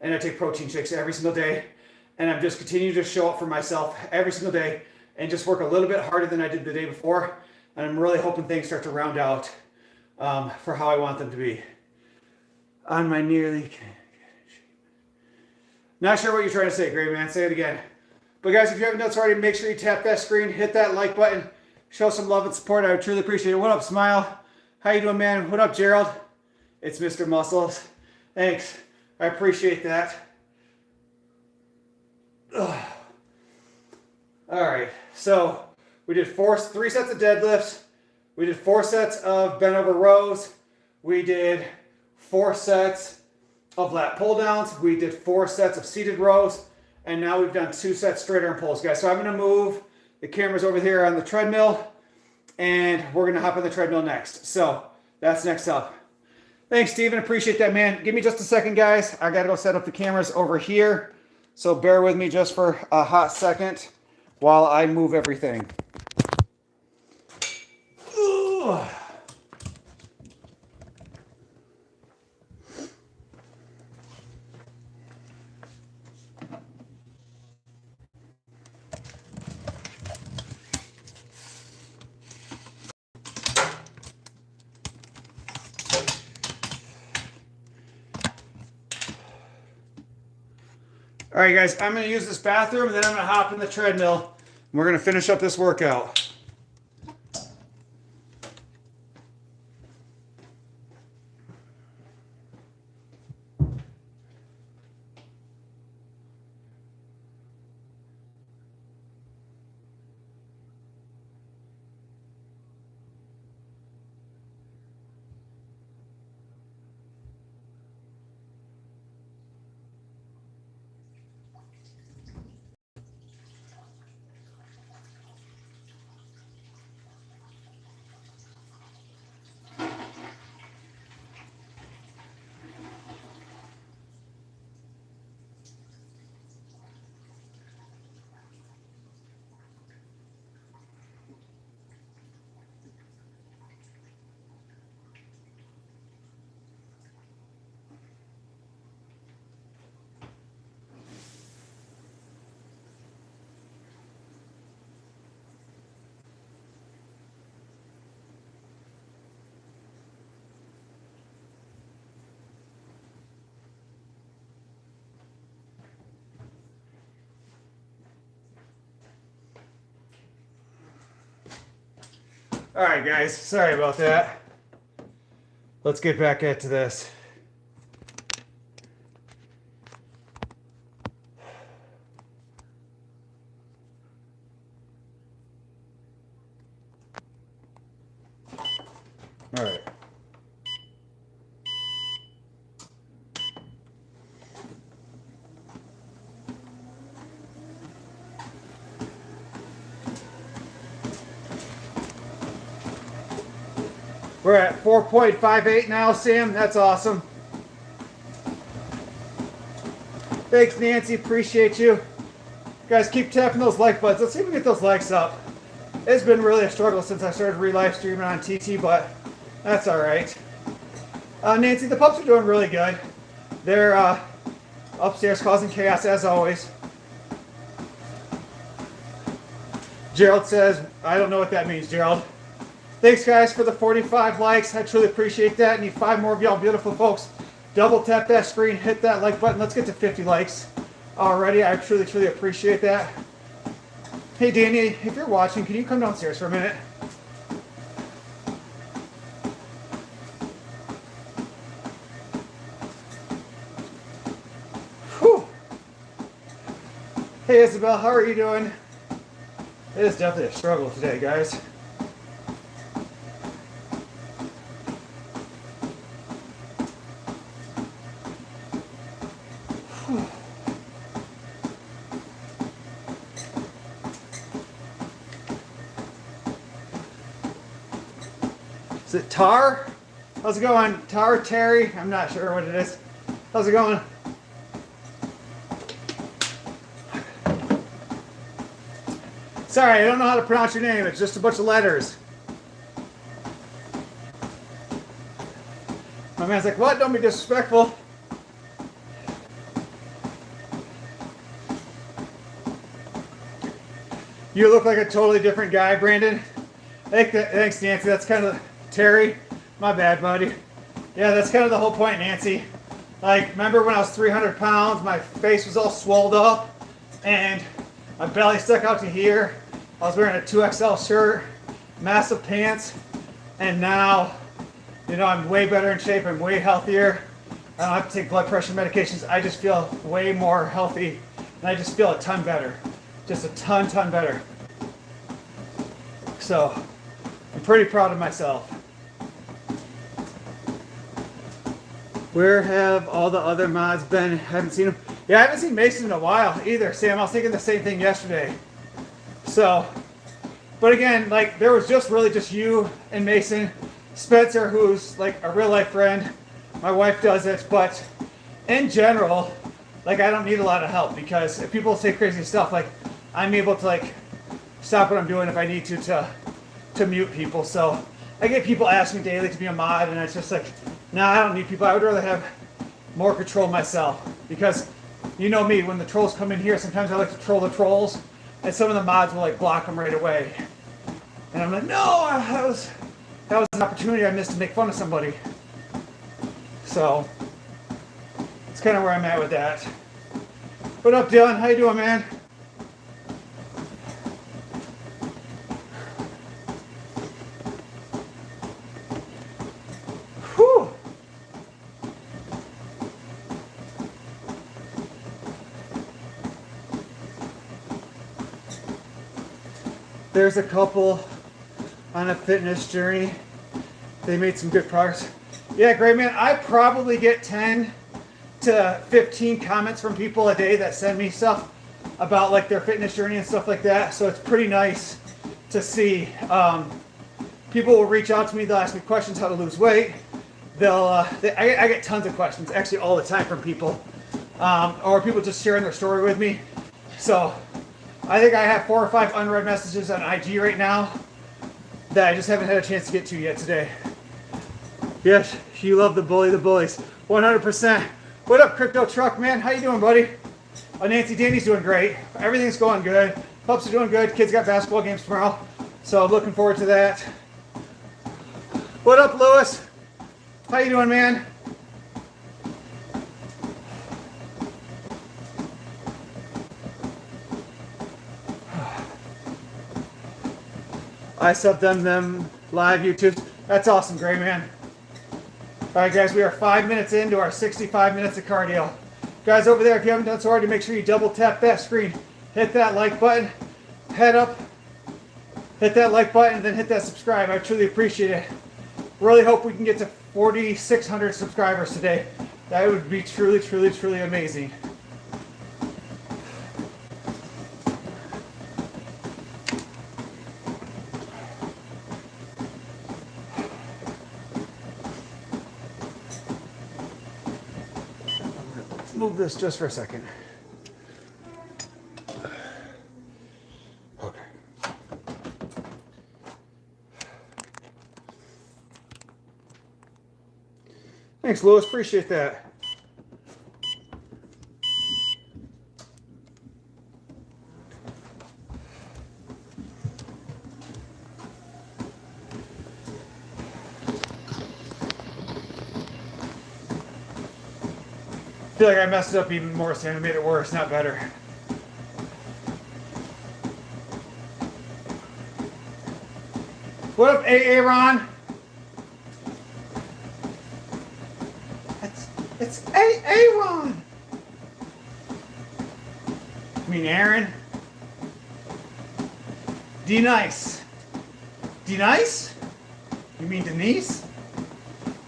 and I take protein shakes every single day. And I'm just continuing to show up for myself every single day and just work a little bit harder than I did the day before. And I'm really hoping things start to round out for how I want them to be. On my nearly... Not sure what you're trying to say, Gray Man. Say it again. But guys, if you haven't done so already, make sure you tap that screen, hit that like button, show some love and support. I would truly appreciate it. What up, Smile? How you doing, man? What up, Gerald? It's Mr. Muscles. Thanks. I appreciate that. Ugh. All right. So we did 3 sets of deadlifts. We did 4 sets of bent over rows. We did 4 sets of lat pull downs. We did 4 sets of seated rows. And now we've done 2 sets straight arm pulls, guys. So I'm going to move the cameras over here on the treadmill. And we're going to hop on the treadmill next. So that's next up. Thanks, Steven. Appreciate that, man. Give me just a second, guys. I got to go set up the cameras over here. So bear with me just for a hot second while I move everything. Ooh. All right, guys, I'm going to use this bathroom, and then I'm going to hop in the treadmill, and we're going to finish up this workout. All right, guys, sorry about that. Let's get back into this. All right. We're at 4.58 now, Sam. That's awesome. Thanks, Nancy. Appreciate you. Guys, keep tapping those like buttons. Let's see if we can get those likes up. It's been really a struggle since I started live streaming on TT, but that's all right. Nancy, the pups are doing really good. They're upstairs causing chaos as always. Gerald says, I don't know what that means, Gerald. Thanks, guys, for the 45 likes. I truly appreciate that. Need 5 more of y'all beautiful folks. Double tap that screen, hit that like button. Let's get to 50 likes already. I truly, truly appreciate that. Hey, Danny, if you're watching, can you come downstairs for a minute? Whew. Hey, Isabel, how are you doing? It is definitely a struggle today, guys. Is it Tar? How's it going? Tar, Terry? I'm not sure what it is. How's it going? Sorry, I don't know how to pronounce your name. It's just a bunch of letters. My man's like, what? Don't be disrespectful. You look like a totally different guy, Brandon. Thanks, Nancy. That's kind of Terry. My bad, buddy. Yeah, that's kind of the whole point, Nancy. Like, remember when I was 300 pounds, my face was all swelled up, and my belly stuck out to here. I was wearing a 2XL shirt, massive pants, and now, you know, I'm way better in shape. I'm way healthier. I don't have to take blood pressure medications. I just feel way more healthy, and I just feel a ton better. Just a ton better. So, I'm pretty proud of myself. Where have all the other mods been? Haven't seen them. Yeah, I haven't seen Mason in a while either, Sam. I was thinking the same thing yesterday. So, but again, like, there was just really just you and Mason. Spencer, who's like a real life friend. My wife does it, but in general, like, I don't need a lot of help, because if people say crazy stuff, like, I'm able to like stop what I'm doing if I need to mute people. So I get people ask me daily to be a mod, and it's just like, nah, I don't need people. I would rather have more control myself, because you know me, when the trolls come in here, sometimes I like to troll the trolls, and some of the mods will like block them right away. And I'm like, no, that was an opportunity I missed to make fun of somebody. So it's kind of where I'm at with that. What up, Dylan? How you doing, man? Whew. There's a couple on a fitness journey. They made some good progress. Yeah, great, man. I probably get 10 to 15 comments from people a day that send me stuff about like their fitness journey and stuff like that. So it's pretty nice to see. People will reach out to me. They'll ask me questions how to lose weight. I get tons of questions, actually all the time, from people, or people just sharing their story with me. So I think I have 4 or 5 unread messages on IG right now that I just haven't had a chance to get to yet today. Yes, you love the bullies, 100%. What up, Crypto Truck, man? How you doing, buddy? Oh, Nancy Danny's doing great. Everything's going good. Pups are doing good. Kids got basketball games tomorrow, so I'm looking forward to that. What up, Lewis? How you doing, man? I subbed them live YouTube. That's awesome, Gray Man. All right, guys, we are 5 minutes into our 65 minutes of cardio. Guys over there, if you haven't done so already, make sure you double tap that screen. Hit that like button, head up, hit that like button, and then hit that subscribe. I truly appreciate it. Really hope we can get to 4,600 subscribers today. That would be truly, truly, truly amazing. Move this just for a second. Okay. Thanks, Louis. Appreciate that. I feel like I messed it up even more, Sam. I made it worse, not better. What up, Aaron? It's Aaron. You mean Aaron? D-Nice. D-Nice? You mean Denise?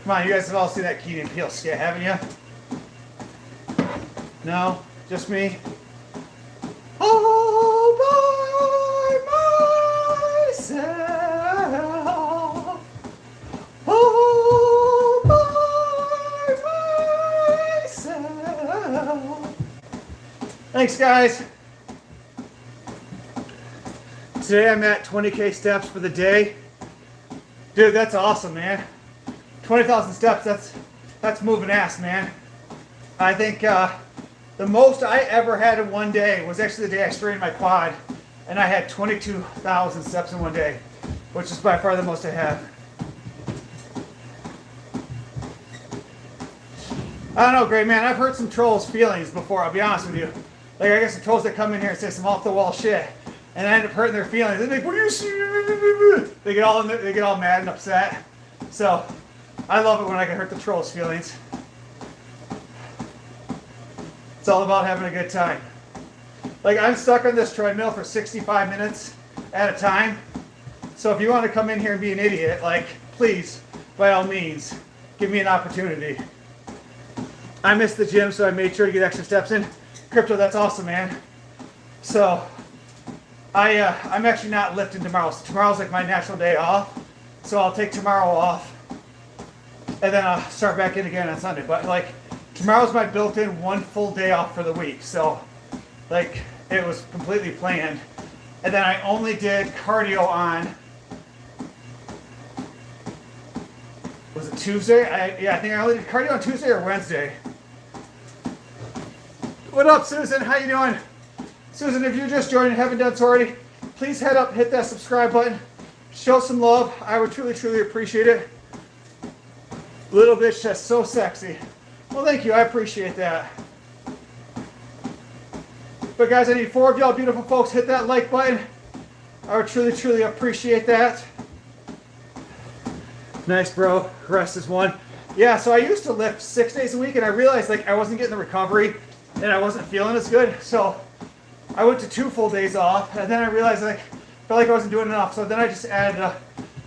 Come on, you guys have all seen that Key and Peele skit, haven't you? No, just me. All by myself. All by myself. Thanks, guys. Today I'm at 20K steps for the day. Dude, that's awesome, man. 20,000 steps, That's moving ass, man. I think the most I ever had in one day was actually the day I strained my quad, and I had 22,000 steps in one day, which is by far the most I have. I don't know, great man. I've hurt some trolls' feelings before, I'll be honest with you. Like, I guess some trolls that come in here and say some off-the-wall shit, and I end up hurting their feelings. They're like, what are you saying? They get all mad and upset. So, I love it when I can hurt the trolls' feelings. It's all about having a good time. Like, I'm stuck on this treadmill for 65 minutes at a time. So if you want to come in here and be an idiot, like, please, by all means, give me an opportunity. I missed the gym, so I made sure to get extra steps in. Crypto, that's awesome, man. So, I'm actually not lifting tomorrow. So tomorrow's like my natural day off. So I'll take tomorrow off. And then I'll start back in again on Sunday. But, like, tomorrow's my built-in one full day off for the week. So, like, it was completely planned. And then I only did cardio on, was it Tuesday? I think I only did cardio on Tuesday or Wednesday. What up, Susan? How you doing? Susan, if you're just joining and haven't done so already, please head up, hit that subscribe button. Show some love. I would truly, truly appreciate it. Little bitch, that's so sexy. Well, thank you. I appreciate that. But guys, I need 4 of y'all beautiful folks. Hit that like button. I would truly, truly appreciate that. Nice, bro. Rest is one. Yeah, so I used to lift 6 days a week, and I realized like I wasn't getting the recovery, and I wasn't feeling as good. So I went to 2 full days off, and then I realized like I felt like I wasn't doing enough. So then I just added a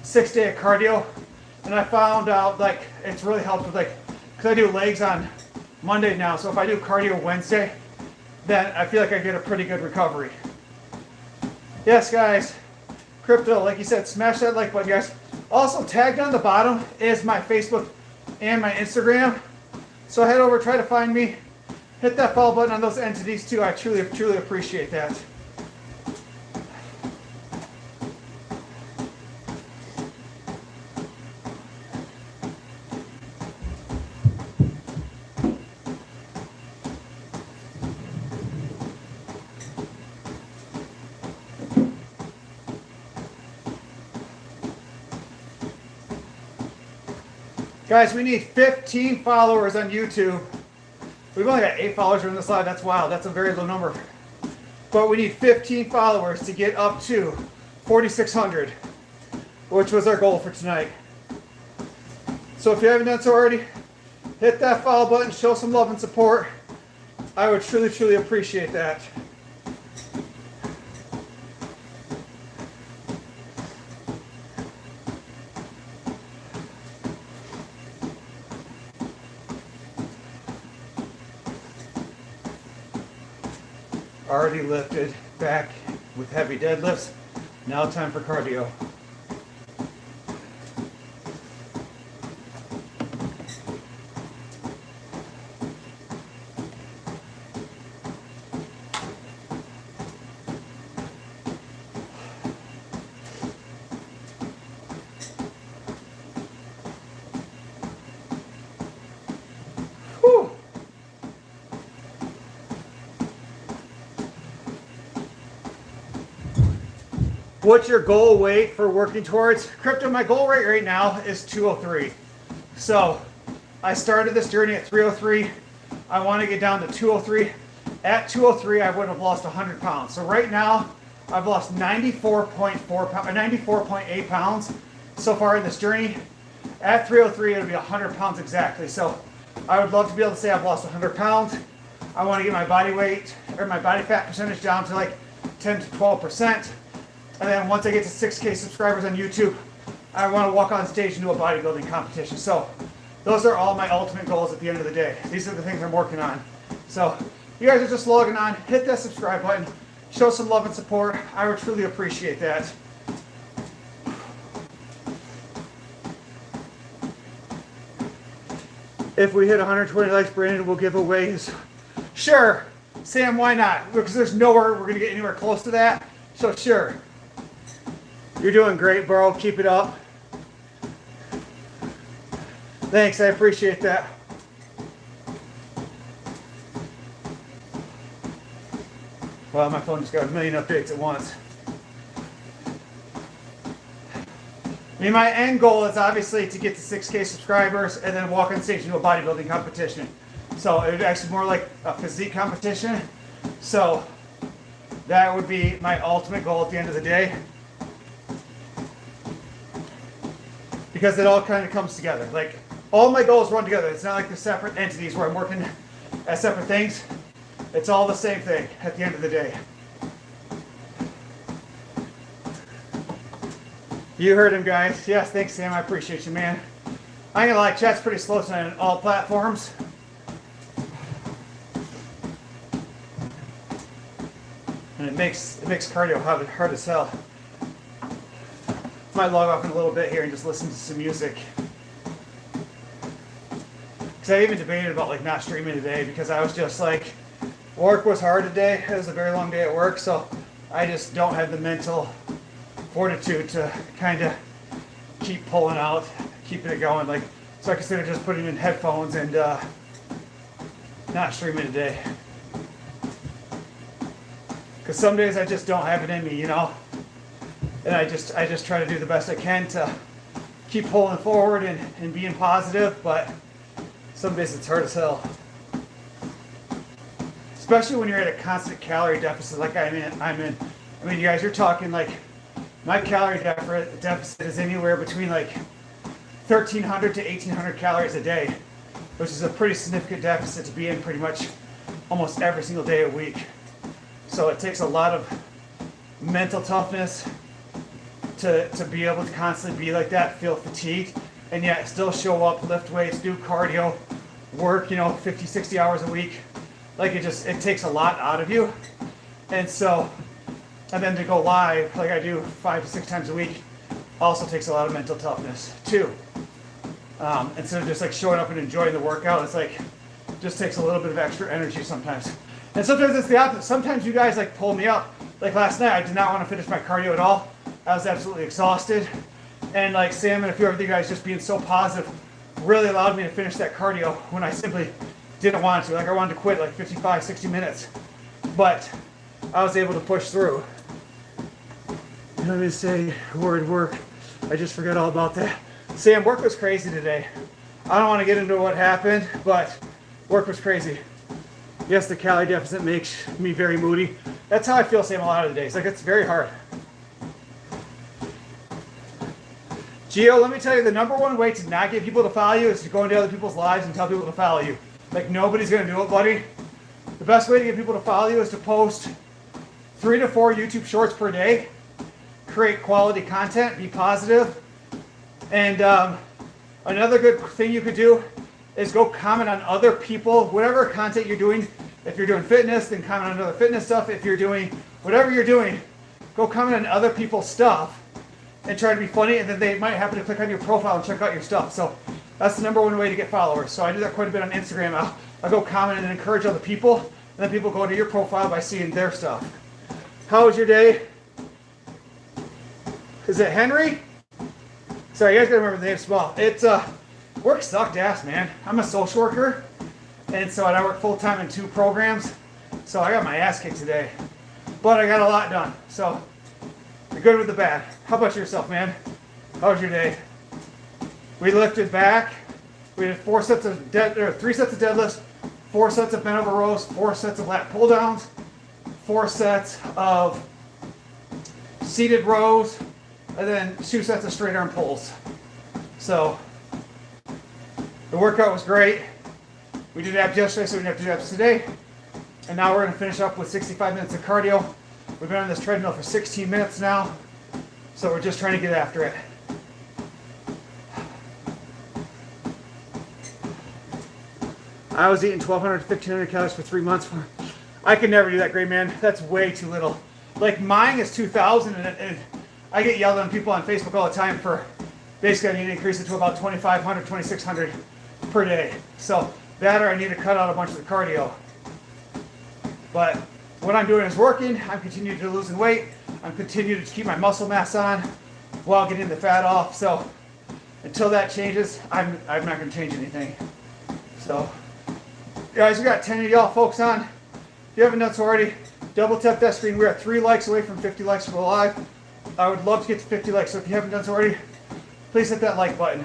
6 day of cardio, and I found out like it's really helped with like, because I do legs on Monday now. So if I do cardio Wednesday, then I feel like I get a pretty good recovery. Yes, guys. Crypto, like you said, smash that like button, guys. Also, tagged on the bottom is my Facebook and my Instagram. So head over, try to find me. Hit that follow button on those entities too. I truly, truly appreciate that. Guys, we need 15 followers on YouTube. We've only got 8 followers on this live. That's wild. That's a very low number. But we need 15 followers to get up to 4,600, which was our goal for tonight. So if you haven't done so already, hit that follow button, show some love and support. I would truly, truly appreciate that. Already lifted, back with heavy deadlifts. Now time for cardio. Whew. What's your goal weight for working towards? Crypto, my goal weight right now is 203. So I started this journey at 303. I want to get down to 203. At 203, I would have lost 100 pounds. So right now, I've lost 94.8 pounds so far in this journey. At 303, it'll be 100 pounds exactly. So I would love to be able to say I've lost 100 pounds. I want to get my body weight or my body fat percentage down to like 10 to 12%. And then once I get to 6K subscribers on YouTube, I want to walk on stage and do a bodybuilding competition. So those are all my ultimate goals at the end of the day. These are the things I'm working on. So you guys are just logging on, hit that subscribe button, show some love and support. I would truly appreciate that. If we hit 120 likes, Brandon will give away his... Sure, Sam, why not? Because there's nowhere we're going to get anywhere close to that. So sure. You're doing great, bro. Keep it up. Thanks, I appreciate that. Well, my phone just got a million updates at once. I mean, my end goal is obviously to get to 6K subscribers and then walk on stage and do a bodybuilding competition. So it would actually more like a physique competition. So that would be my ultimate goal at the end of the day. Because it all kind of comes together. Like, all my goals run together. It's not like they're separate entities where I'm working as separate things. It's all the same thing at the end of the day. You heard him, guys. Yes, thanks, Sam. I appreciate you, man. I ain't gonna lie, chat's pretty slow tonight on all platforms. And it makes cardio hard as hell. Might log off in a little bit here and just listen to some music. Because I even debated about like not streaming today because I was just like, work was hard today. It was a very long day at work, so I just don't have the mental fortitude to kind of keep pulling out, keeping it going. Like, so I consider just putting in headphones and not streaming today. Because some days I just don't have it in me, you know. And I just try to do the best I can to keep pulling forward and being positive, but some days it's hard as hell. Especially when you're at a constant calorie deficit like I'm in. I mean, you guys, you're talking like, my calorie deficit is anywhere between like 1,300 to 1,800 calories a day, which is a pretty significant deficit to be in pretty much almost every single day a week. So it takes a lot of mental toughness to be able to constantly be like that, feel fatigued, and yet still show up, lift weights, do cardio, work, 50, 60 hours a week. Like it takes a lot out of you. And so, and then to go live, like I do 5 to 6 times a week, also takes a lot of mental toughness too. Instead of just like showing up and enjoying the workout, it's like, just takes a little bit of extra energy sometimes. And sometimes it's the opposite. Sometimes you guys like pull me up. Like last night, I did not want to finish my cardio at all. I was absolutely exhausted. And like Sam and a few other guys just being so positive really allowed me to finish that cardio when I simply didn't want to. Like I wanted to quit like 55, 60 minutes. But I was able to push through. Let me say word work. I just forgot all about that. Sam, work was crazy today. I don't want to get into what happened, but work was crazy. Yes, the calorie deficit makes me very moody. That's how I feel, Sam, a lot of the days. Like, it's very hard. Gio, let me tell you, the number one way to not get people to follow you is to go into other people's lives and tell people to follow you. Like, nobody's going to do it, buddy. The best way to get people to follow you is to post 3 to 4 YouTube shorts per day. Create quality content, be positive. And another good thing you could do is go comment on other people, whatever content you're doing. If you're doing fitness, then comment on other fitness stuff. If you're doing whatever you're doing, go comment on other people's stuff and try to be funny, and then they might happen to click on your profile and check out your stuff. So that's the number one way to get followers. So I do that quite a bit on Instagram. I'll go comment and encourage other people, and then people go to your profile by seeing their stuff. How was your day? Is it Henry? Sorry, you guys gotta remember the name small. It's work sucked ass, man. I'm a social worker, and so I work full time in 2 programs. So I got my ass kicked today, but I got a lot done. So the good with the bad. How about yourself, man? How was your day? We lifted back. We did 3 sets of deadlifts, 4 sets of bent over rows, 4 sets of lat pull downs, 4 sets of seated rows, and then 2 sets of straight arm pulls. So the workout was great. We did abs yesterday, so we didn't have to do abs today. And now we're going to finish up with 65 minutes of cardio. We've been on this treadmill for 16 minutes now, so we're just trying to get after it. I was eating 1,200 to 1,500 calories for 3 months. I could never do that, great man. That's way too little. Like mine is 2,000, and I get yelled at on people on Facebook all the time for basically I need to increase it to about 2,500, 2,600 per day. So that or I need to cut out a bunch of the cardio. But what I'm doing is working. I'm continuing to losing weight. I'm continuing to keep my muscle mass on while getting the fat off. So until that changes, I'm not going to change anything. So guys, we got 10 of y'all folks on. If you haven't done so already, Double tap that screen. We're at 3 likes away from 50 likes for the live. I would love to get to 50 likes, so if you haven't done so already, please hit that like button.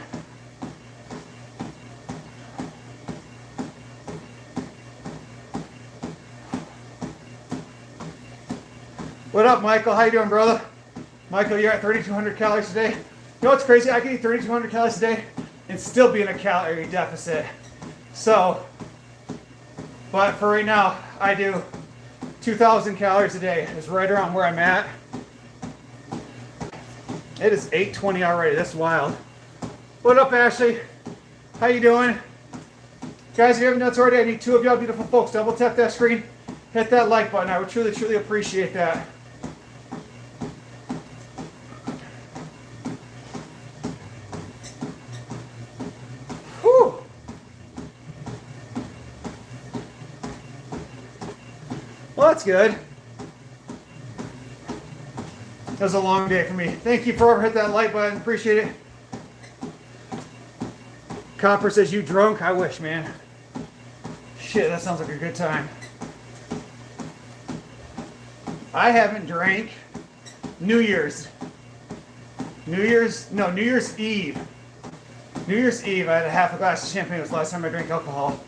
What up, Michael? How you doing, brother? Michael, you're at 3,200 calories a day. You know what's crazy? I can eat 3,200 calories a day and still be in a calorie deficit. So, but for right now, I do 2,000 calories a day. It's right around where I'm at. It is 8:20 already. That's wild. What up, Ashley? How you doing? Guys, if you haven't done so already, I need 2 of y'all beautiful folks. Double tap that screen. Hit that like button. I would truly, truly appreciate that. Whew. Well, that's good. That was a long day for me. Thank you for hitting that like button. Appreciate it. Copper says, you drunk? I wish, man. Shit, that sounds like a good time. I haven't drank New Year's Eve. New Year's Eve, I had a half a glass of champagne. It was the last time I drank alcohol.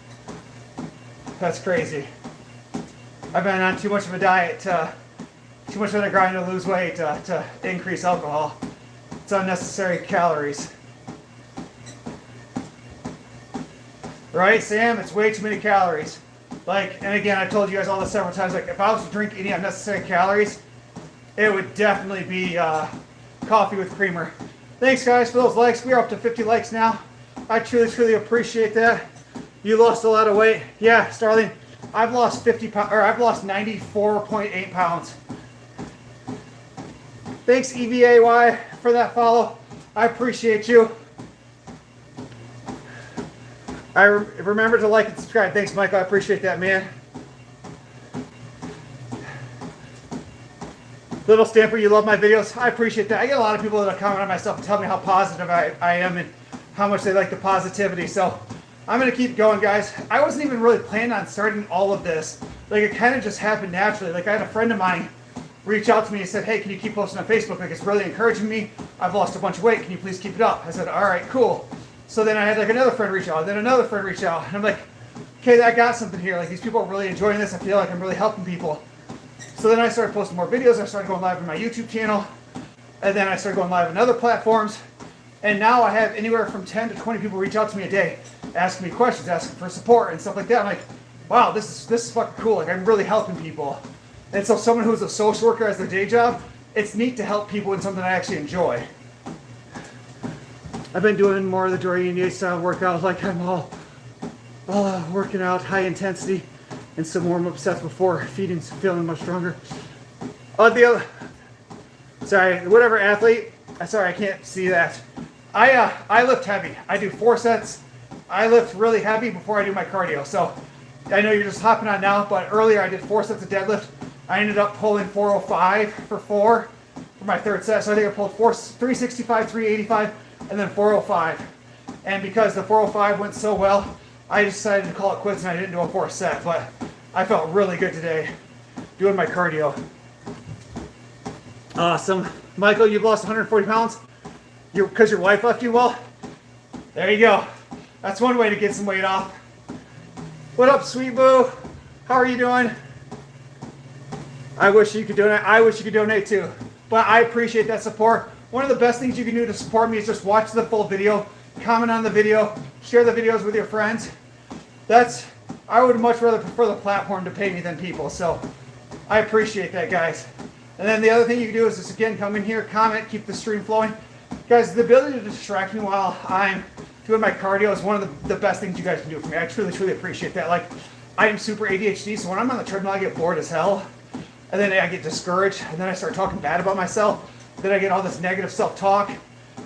That's crazy. I've been on too much of a diet, too much of a grind to lose weight, to increase alcohol. It's unnecessary calories. Right, Sam? It's way too many calories. Like, and again, I've told you guys all this several times, like, if I was to drink any unnecessary calories, it would definitely be coffee with creamer. Thanks, guys, for those likes. We're up to 50 likes now. I truly, truly appreciate that. You lost a lot of weight. Yeah, Starling, I've lost 50 pounds, or I've lost 94.8 pounds. Thanks, EVAY, for that follow. I appreciate you. Remember to like and subscribe. Thanks, Michael. I appreciate that, man. Little Stamper, you love my videos. I appreciate that. I get a lot of people that comment on my stuff and tell me how positive I am and how much they like the positivity. So I'm going to keep going, guys. I wasn't even really planning on starting all of this. Like, it kind of just happened naturally. Like, I had a friend of mine reach out to me and said, hey, can you keep posting on Facebook? Like, it's really encouraging me. I've lost a bunch of weight. Can you please keep it up? I said, all right, cool. So then I had like another friend reach out, then another friend reach out, and I'm like, okay, I got something here. Like, these people are really enjoying this. I feel like I'm really helping people. So then I started posting more videos. I started going live on my YouTube channel, and then I started going live on other platforms. And now I have anywhere from 10 to 20 people reach out to me a day, asking me questions, asking for support and stuff like that. I'm like, wow, this is fucking cool. Like, I'm really helping people. And so someone who's a social worker as their day job, it's neat to help people in something I actually enjoy. I've been doing more of the Dorian Yates style workout, like I'm all working out, high intensity, and some warm-up sets before feeling much stronger. Whatever athlete, sorry, I can't see that. I lift heavy. I do 4 sets. I lift really heavy before I do my cardio. So I know you're just hopping on now, but earlier I did 4 sets of deadlift. I ended up pulling 405 for 4 for my 3rd set. So I think I pulled 365, 385, and then 405. And because the 405 went so well, I decided to call it quits and I didn't do a 4th set. But I felt really good today doing my cardio. Awesome. Michael, you've lost 140 pounds? Because your wife left you? Well, there you go. That's one way to get some weight off. What up, sweet boo? How are you doing? I wish you could donate. I wish you could donate too. But I appreciate that support. One of the best things you can do to support me is just watch the full video, comment on the video, share the videos with your friends. I would much rather prefer the platform to pay me than people. So I appreciate that, guys. And then the other thing you can do is just, again, come in here, comment, keep the stream flowing. Guys, the ability to distract me while I'm doing my cardio is one of the best things you guys can do for me. I truly, truly appreciate that. Like, I am super ADHD, so when I'm on the treadmill, I get bored as hell. And then I get discouraged, and then I start talking bad about myself. Then I get all this negative self-talk.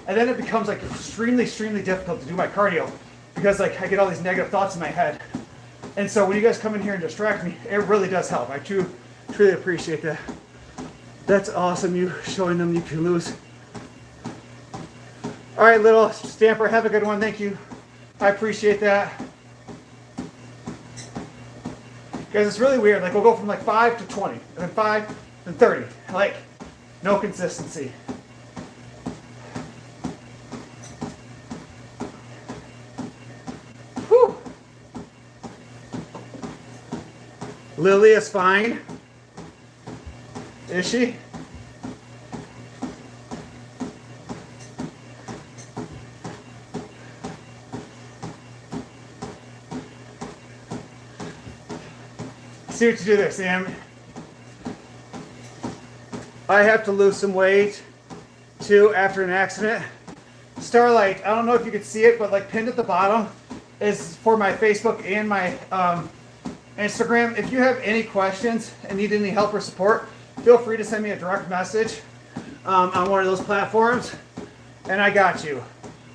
And then it becomes like extremely, extremely difficult to do my cardio because like I get all these negative thoughts in my head. And so when you guys come in here and distract me, it really does help. I truly appreciate that. That's awesome, you showing them you can lose. All right, little Stamper, have a good one. Thank you. I appreciate that. Guys, it's really weird. Like we'll go from like 5 to 20, and then 5, then 30. Like no consistency. Whew. Lily is fine. Is she? See what you do there, Sam. I have to lose some weight too after an accident. Starlight, I don't know if you can see it, but like pinned at the bottom is for my Facebook and my Instagram. If you have any questions and need any help or support, feel free to send me a direct message on one of those platforms, and I got you.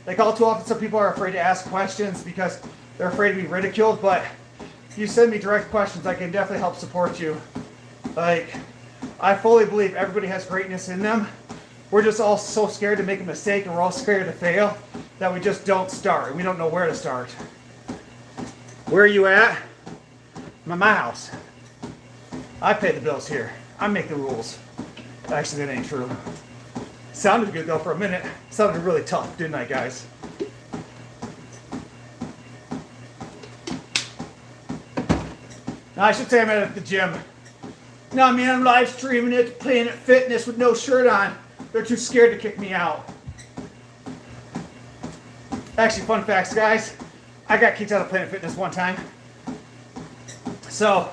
Like all too often, some people are afraid to ask questions because they're afraid to be ridiculed, but if you send me direct questions, I can definitely help support you. Like, I fully believe everybody has greatness in them. We're just all so scared to make a mistake, and we're all scared to fail that we just don't start. We don't know where to start. Where are you at? I'm at my house. I pay the bills here. I make the rules. Actually, that ain't true. Sounded good though for a minute. Sounded really tough, didn't I, guys? Now, I should say I'm at the gym. No, I mean, I'm live streaming it, Planet Fitness with no shirt on. They're too scared to kick me out. Actually, fun facts, guys. I got kicked out of Planet Fitness one time. So,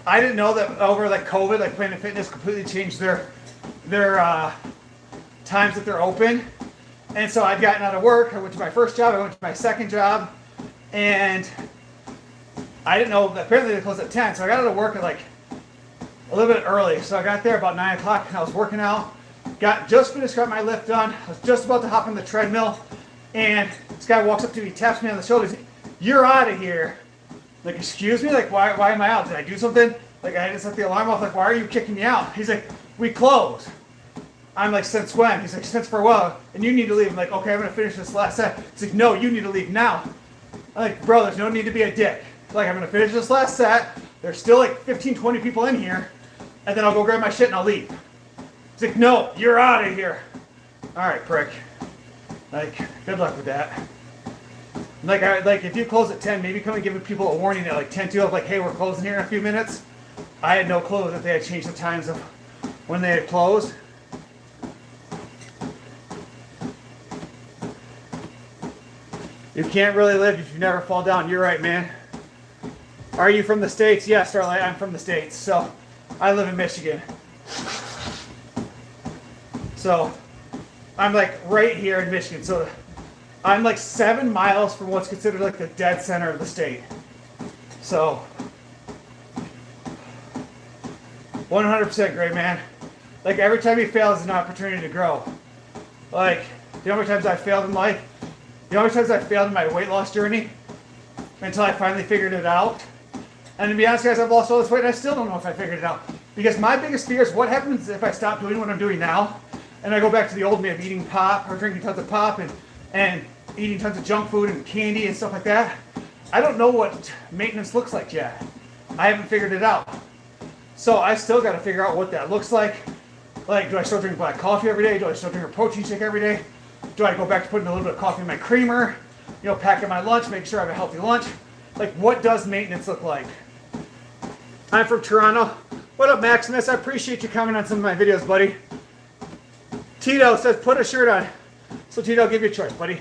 I didn't know that over like COVID, like Planet Fitness completely changed their times that they're open. And so I'd gotten out of work. I went to my first job. I went to my second job. And I didn't know that apparently they closed at 10. So I got out of work at like a little bit early. So I got there about 9 o'clock and I was working out. Just finished, got my lift done. I was just about to hop on the treadmill. And this guy walks up to me, taps me on the shoulder. He's like, "You're out of here." Like, excuse me? Like, why am I out? Did I do something? Like, I just set the alarm off. Like, why are you kicking me out? He's like, "We close." I'm like, "Since when?" He's like, "Since for a while. And you need to leave." I'm like, "Okay, I'm going to finish this last set." He's like, "No, you need to leave now." I'm like, "Bro, there's no need to be a dick. Like, I'm going to finish this last set. There's still like 15, 20 people in here. And then I'll go grab my shit and I'll leave." He's like, "No, you're out of here." All right, prick. Like, good luck with that. Like, if you close at 10, maybe come and give people a warning at like 10 to, like, "Hey, we're closing here in a few minutes." I had no clue that they had changed the times of when they had closed. You can't really live if you never fall down. You're right, man. Are you from the States? Yeah, Starlight, I'm from the States. So, I live in Michigan. So, I'm like right here in Michigan. So, I'm like 7 miles from what's considered like the dead center of the state. So, 100% great, man. Like, every time you fail is an opportunity to grow. Like, you know how many times I failed in life? You know how many times I failed in my weight loss journey? Until I finally figured it out. And to be honest, guys, I've lost all this weight and I still don't know if I figured it out. Because my biggest fear is what happens if I stop doing what I'm doing now and I go back to the old me of eating pop or drinking tons of pop and eating tons of junk food and candy and stuff like that. I don't know what maintenance looks like yet. I haven't figured it out. So I still got to figure out what that looks like. Like, do I still drink black coffee every day? Do I still drink a protein shake every day? Do I go back to putting a little bit of coffee in my creamer? You know, packing my lunch, make sure I have a healthy lunch. Like, what does maintenance look like? I'm from Toronto. What up, Maximus? I appreciate you coming on some of my videos, buddy. Tito says, "Put a shirt on." So, Tito, I'll give you a choice, buddy.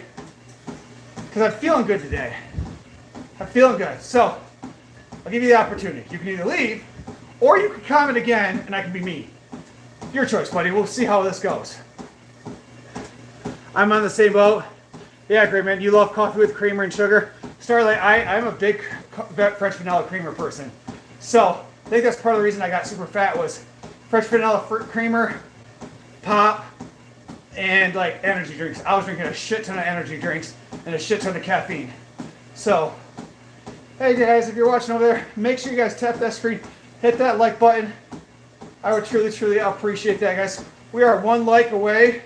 Because I'm feeling good today. I'm feeling good. So, I'll give you the opportunity. You can either leave, or you can comment again, and I can be me. Your choice, buddy. We'll see how this goes. I'm on the same boat. Yeah, great, man. You love coffee with creamer and sugar. Starlight, I'm a big French vanilla creamer person. So, I think that's part of the reason I got super fat was French vanilla creamer, pop, and like energy drinks. I was drinking a shit ton of energy drinks and a shit ton of caffeine. So, hey guys, if you're watching over there, make sure you guys tap that screen, hit that like button. I would truly appreciate that, guys. We are 1 like away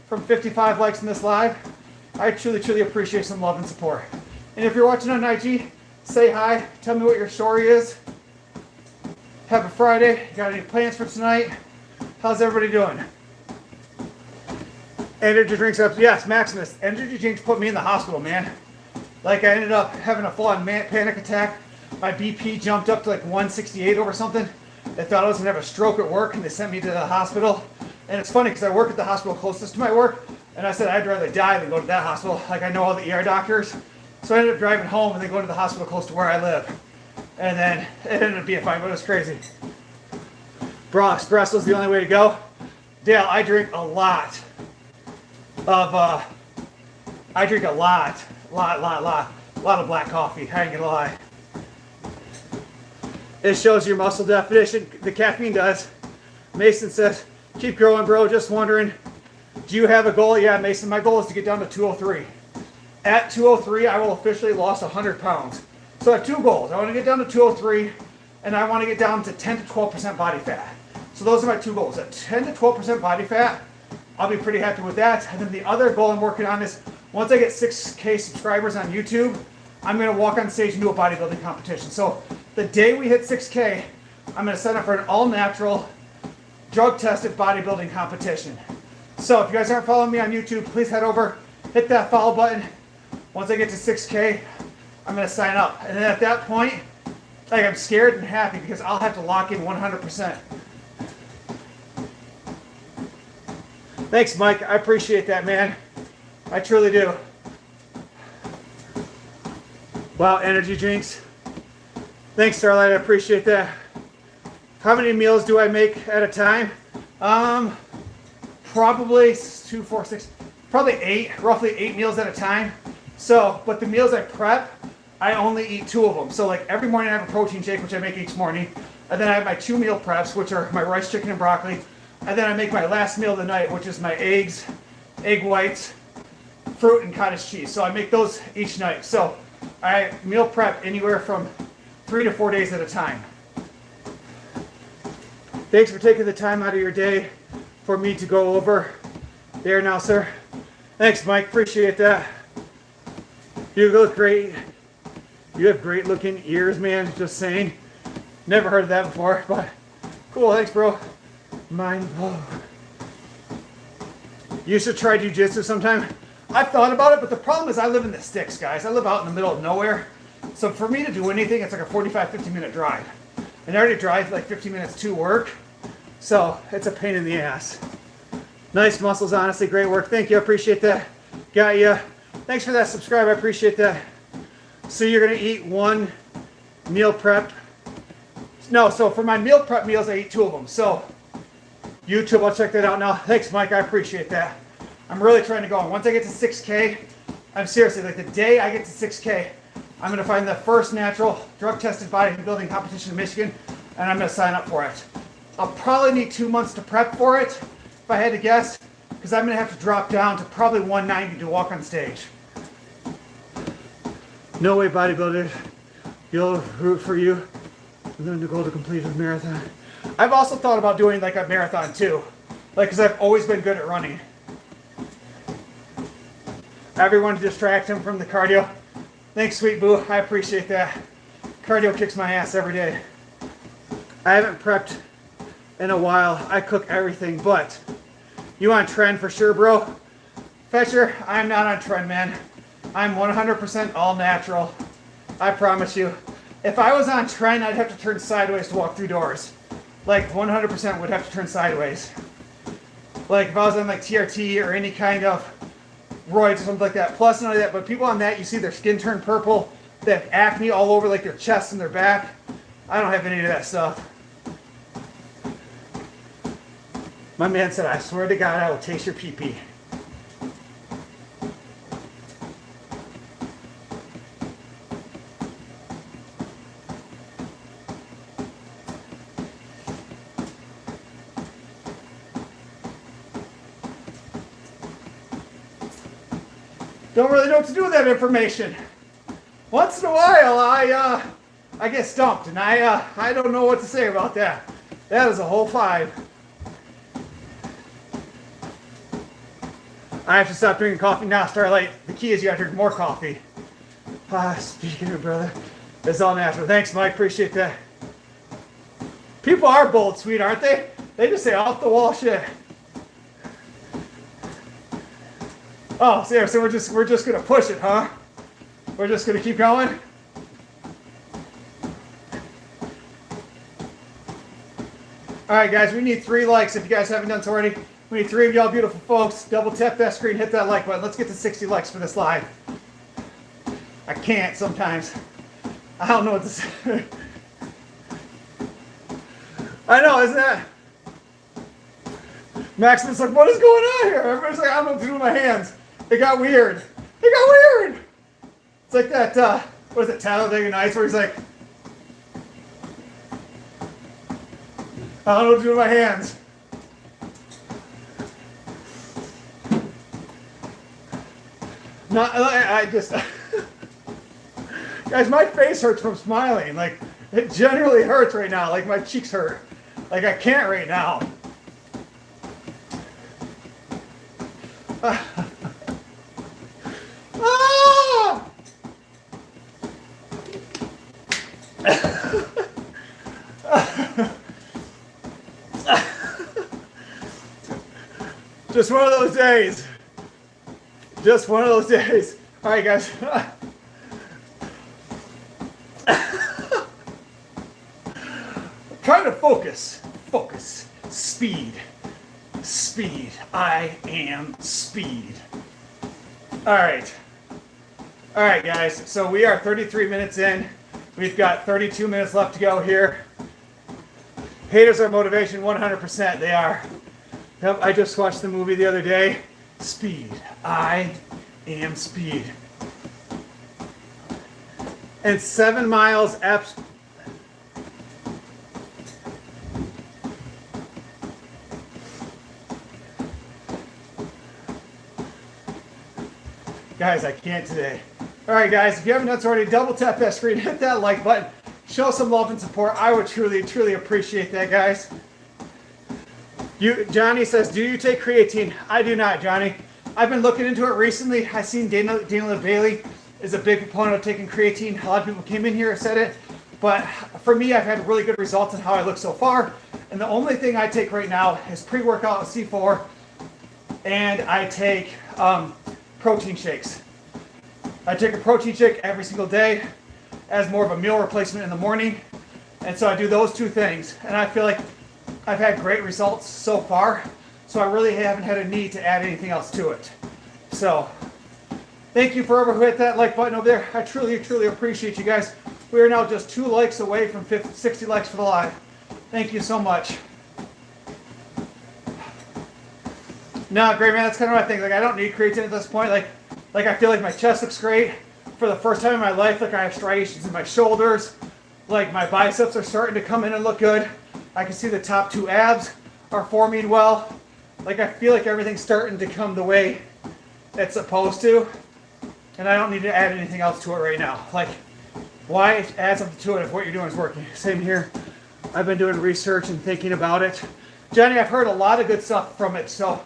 from 55 likes in this live. I truly appreciate some love and support. And if you're watching on IG, say hi, tell me what your story is. Happy Friday. Got any plans for tonight? How's everybody doing? Energy drinks up. Yes, Maximus. Energy drinks put me in the hospital, man. Like I ended up having a full-on panic attack. My BP jumped up to like 168 over something. They thought I was gonna have a stroke at work and they sent me to the hospital. And it's funny because I work at the hospital closest to my work, and I said I'd rather die than go to that hospital. Like I know all the ER doctors. So I ended up driving home and then going to the hospital close to where I live. And then it ended up being fine, but it was crazy. Bro, espresso's the only way to go. Dale, I drink a lot of black coffee. I ain't gonna lie. It shows your muscle definition. The caffeine does. Mason says, keep growing, bro. Just wondering, do you have a goal? Yeah, Mason, my goal is to get down to 203. At 203, I will officially lost 100 pounds. So I have two goals. I want to get down to 203, and I want to get down to 10 to 12% body fat. So those are my two goals. At 10 to 12% body fat, I'll be pretty happy with that. And then the other goal I'm working on is once I get 6K subscribers on YouTube, I'm going to walk on stage and do a bodybuilding competition. So the day we hit 6K, I'm going to sign up for an all-natural, drug-tested bodybuilding competition. So if you guys aren't following me on YouTube, please head over, hit that follow button. Once I get to 6K, I'm going to sign up. And then at that point, like I'm scared and happy because I'll have to lock in 100%. Thanks, Mike. I appreciate that, man. I truly do. Wow, energy drinks. Thanks, Starlight. I appreciate that. How many meals do I make at a time? Probably 2, 4, 6, probably 8, roughly 8 meals at a time. So, but the meals I prep, I only eat 2 of them. So like every morning I have a protein shake, which I make each morning. And then I have my 2 meal preps, which are my rice, chicken, and broccoli. And then I make my last meal of the night, which is my eggs, egg whites, fruit, and cottage cheese. So I make those each night. So I meal prep anywhere from 3 to 4 days at a time. Thanks for taking the time out of your day for me to go over there now, sir. Thanks, Mike. Appreciate that. You look great. You have great looking ears, man. Just saying. Never heard of that before, but cool. Thanks, bro. Mind blown. You should try jiu-jitsu sometime. I've thought about it, but the problem is I live in the sticks, guys. I live out in the middle of nowhere. So for me to do anything, it's like a 45, 50-minute drive. And I already drive like 50 minutes to work. So it's a pain in the ass. Nice muscles, honestly. Great work. Thank you. I appreciate that. Got you. Thanks for that subscribe. I appreciate that. So you're going to eat 1 meal prep. No, so for my meal prep meals, I eat 2 of them. So YouTube, I'll check that out now. Thanks, Mike. I appreciate that. I'm really trying to go on. Once I get to 6K, I'm seriously, like the day I get to 6K, I'm going to find the first natural drug-tested bodybuilding competition in Michigan, and I'm going to sign up for it. I'll probably need 2 months to prep for it, if I had to guess, because I'm going to have to drop down to probably 190 to walk on stage. No way, bodybuilder. You'll root for you. I'm going to go to complete a marathon. I've also thought about doing like a marathon too, like because I've always been good at running. Everyone distract him from the cardio. Thanks, sweet boo. I appreciate that. Cardio kicks my ass every day. I haven't prepped in a while. I cook everything, but you on trend for sure, bro? Fetcher, I'm not on trend, man. I'm 100% all natural. I promise you. If I was on trend, I'd have to turn sideways to walk through doors. Like 100% would have to turn sideways. Like if I was on like TRT or any kind of roids or something like that. Plus none of that, but people on that, you see their skin turn purple. They have acne all over like their chest and their back. I don't have any of that stuff. My man said, I swear to God, I will taste your pee-pee. Don't really know what to do with that information. Once in a while, I get stumped, and I don't know what to say about that. That is a whole 5. I have to stop drinking coffee now, Starlight. The key is you have to drink more coffee. Speaking of brother, it's all natural. Thanks, Mike. Appreciate that. People are bold, sweet, aren't they? They just say off the wall shit. Oh, so yeah, so we're just gonna push it, huh? We're just gonna keep going. All right, guys, we need 3 likes if you guys haven't done so already. We need 3 of y'all beautiful folks. Double tap that screen, hit that like button. Let's get to 60 likes for this live. I can't sometimes. I don't know what to say. I know, isn't that? Maximus like, what is going on here? Everybody's like, I don't know what to do with my hands. It got weird. It got weird. It's like that, what is it, Talladega Nights, where he's like, I don't know what to do with my hands. I just, guys, my face hurts from smiling. Like, it generally hurts right now. Like, my cheeks hurt. Like, I can't right now. Just one of those days. Just one of those days. All right, guys. Trying to focus. Focus. Speed. Speed. I am speed. All right. All right, guys. So we are 33 minutes in. We've got 32 minutes left to go here. Haters are motivation 100%. They are. Yep, I just watched the movie the other day. Speed. I am speed. And 7 miles Guys, I can't today. All right, guys, if you haven't done so already, double tap that screen, hit that like button, show some love and support. I would truly, truly appreciate that, guys. Johnny says, do you take creatine? I do not, Johnny. I've been looking into it recently. I've seen Dana Bailey is a big proponent of taking creatine. A lot of people came in here and said it. But for me, I've had really good results in how I look so far. And the only thing I take right now is pre-workout with C4. And I take protein shakes. I take a protein shake every single day as more of a meal replacement in the morning. And so I do those 2 things. And I feel like I've had great results so far, so I really haven't had a need to add anything else to it. So, thank you for whoever hit that like button over there. I truly, truly appreciate you guys. We are now just 2 likes away from 60 likes for the live. Thank you so much. No, great man, that's kind of my thing. Like, I don't need creatine at this point. Like I feel like my chest looks great. For the first time in my life, like I have striations in my shoulders. Like my biceps are starting to come in and look good. I can see the top 2 abs are forming well. Like I feel like everything's starting to come the way it's supposed to. And I don't need to add anything else to it right now. Like, why add something to it if what you're doing is working? Same here. I've been doing research and thinking about it. Jenny, I've heard a lot of good stuff from it. So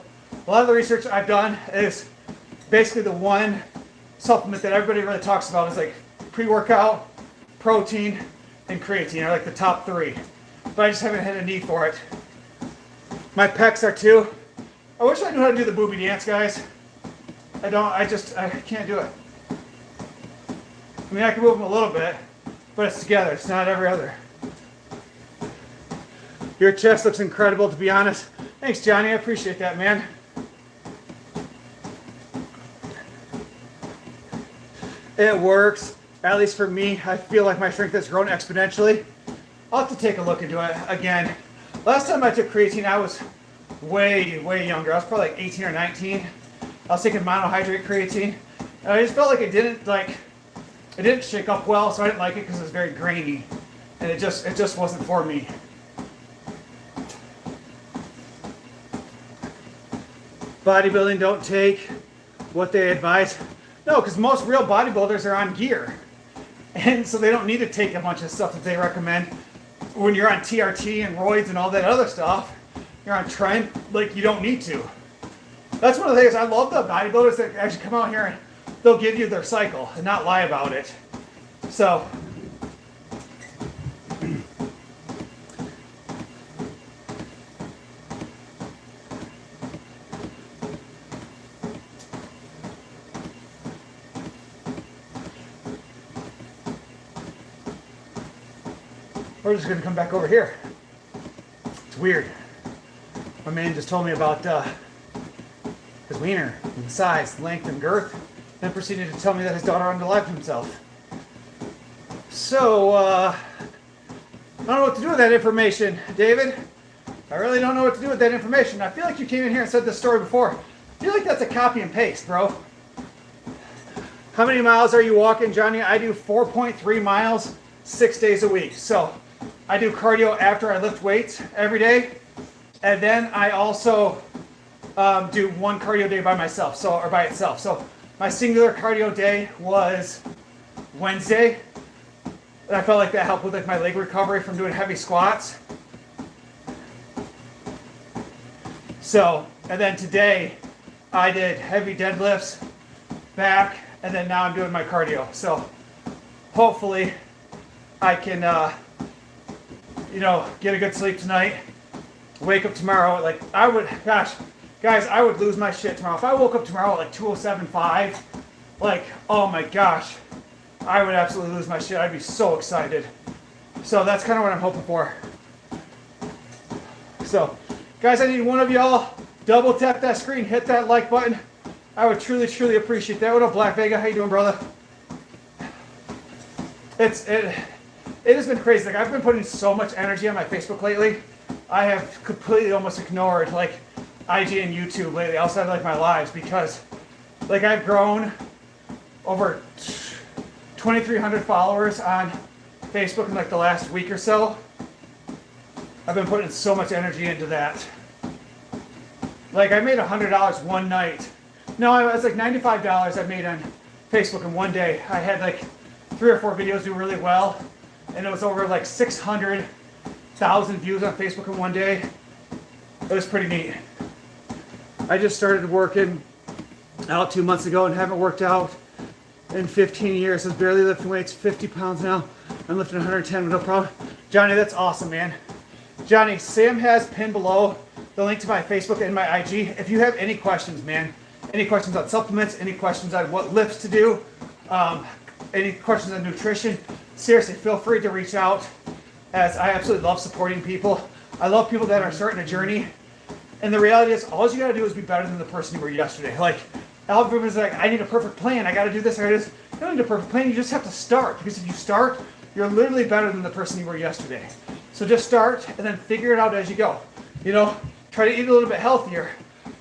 a lot of the research I've done is basically the one supplement that everybody really talks about is like pre-workout, protein, and creatine are like the top 3. But I just haven't had a need for it. My pecs are too. I wish I knew how to do the booby dance, guys. I can't do it. I mean, I can move them a little bit, but it's together. It's not every other. Your chest looks incredible, to be honest. Thanks, Johnny. I appreciate that, man. It works. At least for me, I feel like my strength has grown exponentially. I'll have to take a look into it again. Last time I took creatine, I was way, way younger. I was probably like 18 or 19. I was taking monohydrate creatine. And I just felt like it didn't shake up well, so I didn't like it because it was very grainy. And it just wasn't for me. Bodybuilding don't take what they advise. No, because most real bodybuilders are on gear. And so they don't need to take a bunch of stuff that they recommend. When you're on TRT and roids and all that other stuff, you're on trend, like you don't need to. That's one of the things I love the bodybuilders that actually come out here and they'll give you their cycle and not lie about it. So, we're just gonna come back over here. It's weird. My man just told me about his wiener, and the size, length, and girth, then proceeded to tell me that his daughter unalived himself. So, I don't know what to do with that information, David. I really don't know what to do with that information. I feel like you came in here and said this story before. I feel like that's a copy and paste, bro. How many miles are you walking, Johnny? I do 4.3 miles 6 days a week. So I do cardio after I lift weights every day. And then I also do one cardio day by myself, or by itself. So my singular cardio day was Wednesday. And I felt like that helped with like my leg recovery from doing heavy squats. So, and then today I did heavy deadlifts, back, and then now I'm doing my cardio. So hopefully I can, get a good sleep tonight. Wake up tomorrow, like guys, I would lose my shit tomorrow. If I woke up tomorrow at like 207.5, like, oh my gosh, I would absolutely lose my shit. I'd be so excited. So that's kind of what I'm hoping for. So, guys, I need one of y'all double tap that screen, hit that like button. I would truly, truly appreciate that. What up, Black Vega? How you doing, brother? It has been crazy. Like, I've been putting so much energy on my Facebook lately. I have completely almost ignored like IG and YouTube lately, outside of like my lives, because like I've grown over 2,300 followers on Facebook in like the last week or so. I've been putting so much energy into that. Like I made $100 one night. No, it was like $95 I made on Facebook in one day. I had like 3 or 4 videos do really well, and it was over like 600,000 views on Facebook in one day. It was pretty neat. I just started working out 2 months ago and haven't worked out in 15 years. I was barely lifting weights, 50 pounds now. I'm lifting 110 with no problem. Johnny, that's awesome, man. Johnny, Sam has pinned below the link to my Facebook and my IG. If you have any questions, man, any questions on supplements, any questions on what lifts to do, any questions on nutrition, seriously, feel free to reach out, as I absolutely love supporting people. I love people that are starting a journey. And the reality is, all you gotta do is be better than the person you were yesterday. Like, everybody's like, I need a perfect plan. I gotta do this, I gotta do this. You don't need a perfect plan, you just have to start. Because if you start, you're literally better than the person you were yesterday. So just start and then figure it out as you go. You know, try to eat a little bit healthier.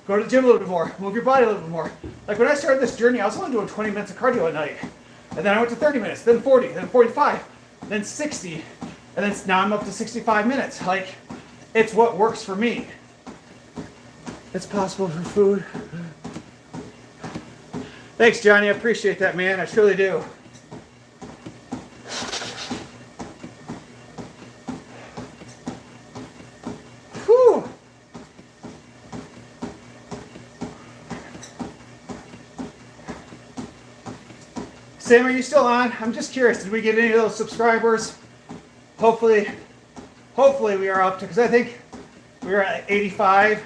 Go to the gym a little bit more. Move your body a little bit more. Like when I started this journey, I was only doing 20 minutes of cardio at night. And then I went to 30 minutes, then 40, then 45, then 60. And then now I'm up to 65 minutes. Like, it's what works for me. It's possible for food. Thanks, Johnny. I appreciate that, man. I truly do. Whew. Sam, are you still on? I'm just curious. Did we get any of those subscribers? Hopefully we are up to, because I think we were at 85.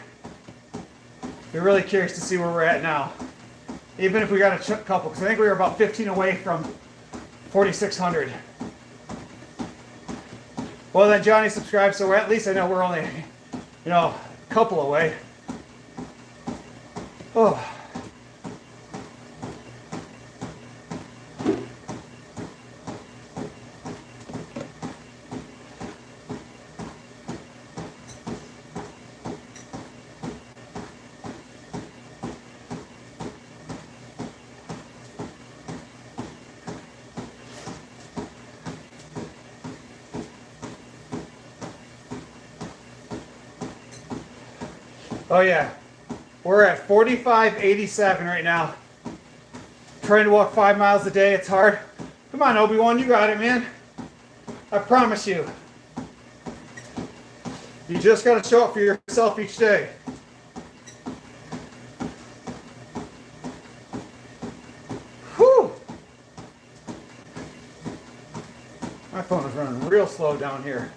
We're really curious to see where we're at now. Even if we got a couple, because I think we were about 15 away from 4,600. Well then, Johnny subscribed, so at least I know we're only, a couple away. Oh. Oh yeah, we're at 45.87 right now. Trying to walk 5 miles a day, it's hard. Come on, Obi-Wan, you got it, man. I promise you. You just got to show up for yourself each day. Whew. My phone is running real slow down here.